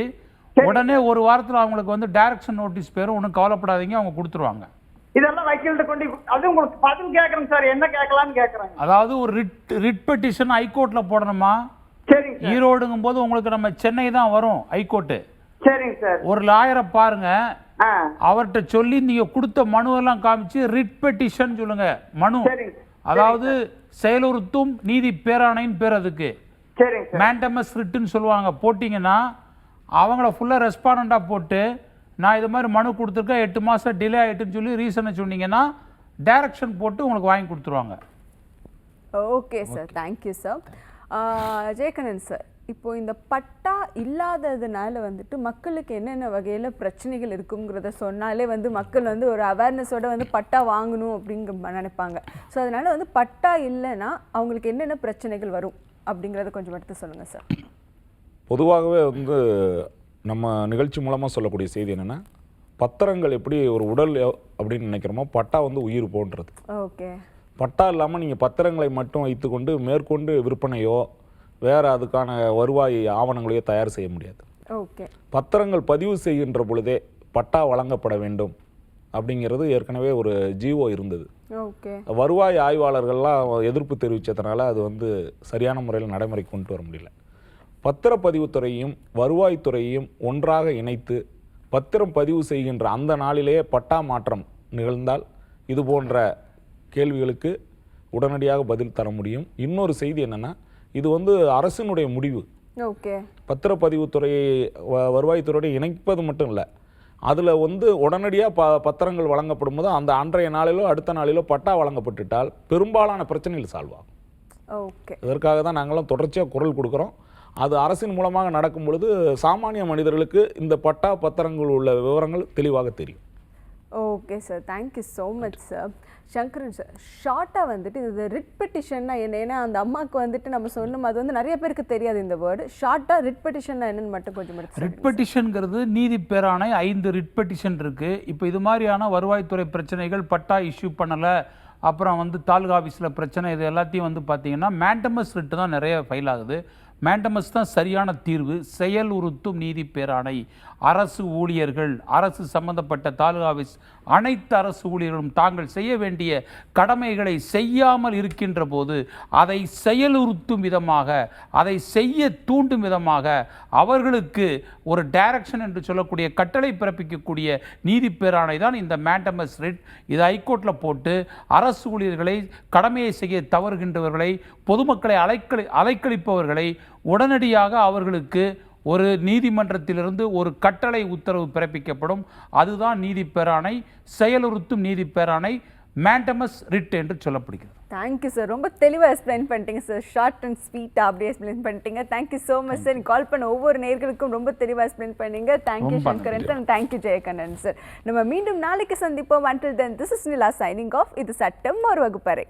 உடனே ஒரு வாரத்தில் அவங்களுக்கு வந்து டைரக்ஷன் நோட்டீஸ் பேரும் ஒன்றும் கவலைப்படாதீங்க, அவங்க கொடுத்துருவாங்க. இதெல்லாம் வக்கீல்கிட்ட கொண்டு அது உங்களுக்கு பதில் கேட்கறேங்க சார். என்ன கேட்கலாம்னு கேட்கறாங்க. அதாவது ஒரு ரிட் பெட்டிஷன் ஹைகோர்ட்ல போடணுமா? சரிங்க. ஈரோடுங்கும் போது உங்களுக்கு நம்ம சென்னை தான் வரும் ஹைகோர்ட்டு. சரிங்க சார். ஒரு லாயரை பாருங்க, அவர்கிட்ட சொல்லி நீங்க கொடுத்த மனுவெல்லாம் காமிச்சு ரிட் பெட்டிஷன் சொல்லுங்க. மனு, அதாவது செயலுறுத்தும் நீதி பேராணைன்னு பேர் அதுக்கு. மேண்டமஸ் ரிட்டுன்னு சொல்லுவாங்க. போட்டிங்கன்னா அவங்கள ஃபுல்லாக ரெஸ்பாண்டாக போட்டு நான் இது மாதிரி மனு கொடுத்துருக்கேன் 8 மாதம் டிலே ஆகிட்டுன்னு சொல்லி ரீசனை சொன்னீங்கன்னா டைரக்ஷன் போட்டு உங்களுக்கு வாங்கி கொடுத்துருவாங்க. Okay sir, thank you sir. Jayakannan sir, இப்போ இந்த பட்டா இல்லாததுனால வந்துட்டு மக்களுக்கு என்னென்ன வகையில் பிரச்சனைகள் இருக்குங்கிறத சொன்னாலே வந்து மக்கள் வந்து ஒரு அவேர்னஸோட வந்து பட்டா வாங்கணும் அப்படிங்கிற நினைப்பாங்க. ஸோ அதனால வந்து பட்டா இல்லைன்னா அவங்களுக்கு என்னென்ன பிரச்சனைகள் வரும் அப்படிங்கிறத கொஞ்சம் எடுத்து சொல்லுங்கள் சார். பொதுவாகவே வந்து நம்ம நிகழ்ச்சி மூலமாக சொல்லக்கூடிய செய்தி என்னென்னா, பத்திரங்கள் எப்படி ஒரு உடல் அப்படின்னு நினைக்கிறோமோ பட்டா வந்து உயிர் போன்றது. ஓகே. பட்டா இல்லாமல் நீங்கள் பத்திரங்களை மட்டும் வைத்துக்கொண்டு மேற்கொண்டு விற்பனையோ வேறு அதுக்கான வருவாய் ஆவணங்களையோ தயார் செய்ய முடியாது. ஓகே. பத்திரங்கள் பதிவு செய்கின்ற பொழுதே பட்டா வழங்கப்பட வேண்டும் அப்படிங்கிறது ஏற்கனவே ஒரு ஜிஓ இருந்தது. ஓகே. வருவாய் ஆய்வாளர்கள்லாம் எதிர்ப்பு தெரிவித்ததுனால அது வந்து சரியான முறையில் நடைமுறை கொண்டு வர முடியல. பத்திரப்பதிவுத்துறையையும் வருவாய்த்துறையையும் ஒன்றாக இணைத்து பத்திரம் பதிவு செய்கின்ற அந்த நாளிலேயே பட்டா மாற்றம் நிகழ்ந்தால் இது போன்ற கேள்விகளுக்கு உடனடியாக பதில் தர முடியும். இன்னொரு செய்தி என்னென்னா, இது வந்து அரசினுடைய முடிவு. ஓகே. பத்திரப்பதிவுத்துறையை வருவாய்த்துறையை இணைப்பது மட்டும் இல்லை, அதில் வந்து உடனடியாக பத்திரங்கள் வழங்கப்படும் போது அந்த அன்றைய நாளிலோ அடுத்த நாளிலோ பட்டா வழங்கப்பட்டுட்டால் பெரும்பாலான பிரச்சனைகள் சால்வ் ஆகும். ஓகே. இதற்காக தான் நாங்களும் தொடர்ச்சியாக குரல் கொடுக்குறோம். அது அரசின் மூலமாக நடக்கும் பொழுது சாமானிய மனிதர்களுக்கு இந்த பட்டா பத்திரங்கள் உள்ள விவரங்கள் தெளிவாக தெரியும். Okay sir, thank you so much sir. Sankaran sir, ஷார்ட்டாக வந்துட்டு இது ரிட் பெட்டிஷன்னா என்ன? ஏன்னா அந்த அம்மாவுக்கு வந்துட்டு நம்ம சொன்னோம், அது வந்து நிறைய பேருக்கு தெரியாது இந்த வேர்டு. ஷார்ட்டாக ரிட் பெட்டிஷன்னா என்னன்னு மட்டும் கொஞ்சம் ரிட் பெட்டிஷனுங்கிறது நீதி பேராணை 5 ரிட் பெட்டிஷன் இருக்குது. இப்போ இது மாதிரியான வருவாய்த்துறை பிரச்சனைகள், பட்டா இஷ்யூ பண்ணலை, அப்புறம் வந்து தாலுகா ஆஃபீஸில் பிரச்சனை, இது எல்லாத்தையும் வந்து பார்த்தீங்கன்னா மேண்டமஸ் ரிட்டு தான் நிறைய ஃபைல் ஆகுது. மேண்டமஸ் தான் சரியான தீர்வு. செயல் உறுத்தும் நீதி பேராணை, அரசு ஊழியர்கள், அரசு சம்பந்தப்பட்ட தாலுகா ஆஃபீஸ் அனைத்து அரசு ஊழியர்களும் தாங்கள் செய்ய வேண்டிய கடமைகளை செய்யாமல் இருக்கின்ற போது அதை செயலுறுத்தும் விதமாக, அதை செய்ய தூண்டும் விதமாக அவர்களுக்கு ஒரு டைரக்ஷன் என்று சொல்லக்கூடிய கட்டளை பிறப்பிக்கக்கூடிய நீதி பேராணை தான் இந்த மேண்டமஸ் ரிட். இது ஹைகோர்ட்டில் போட்டு அரசு ஊழியர்களை, கடமையை செய்ய தவறுகின்றவர்களை, பொதுமக்களை அலைக்கழிப்பவர்களை உடனடியாக அவர்களுக்கு ஒரு நீதிமன்றத்திலிருந்து ஒரு கட்டளை உத்தரவு பிறப்பிக்கப்படும். அதுதான் நீதி பேராணை, செயலுறுத்தும் நீதி பேராணை, மேண்டமஸ் ரிட் என்று சொல்லப்படுகிறது. தேங்க்யூ சார், ரொம்ப தெளிவாக எக்ஸ்பிளைன் பண்ணிட்டீங்க சார். ஷார்ட் அண்ட் ஸ்வீட்டாக அப்படியே எக்ஸ்பிளைன் பண்ணிட்டீங்க. Thank you so much sir. Call பண்ண ஒவ்வொரு நேயர்களுக்கும் ரொம்ப தெளிவாக எக்ஸ்பிளைன் பண்ணீங்க. Thank you Sankaran sir, thank you Jayakannan sir. நம்ம மீண்டும் நாளைக்கு சந்திப்போம். Until then, this is Nila signing off. இது சட்டம் ஒரு வகுப்பறை.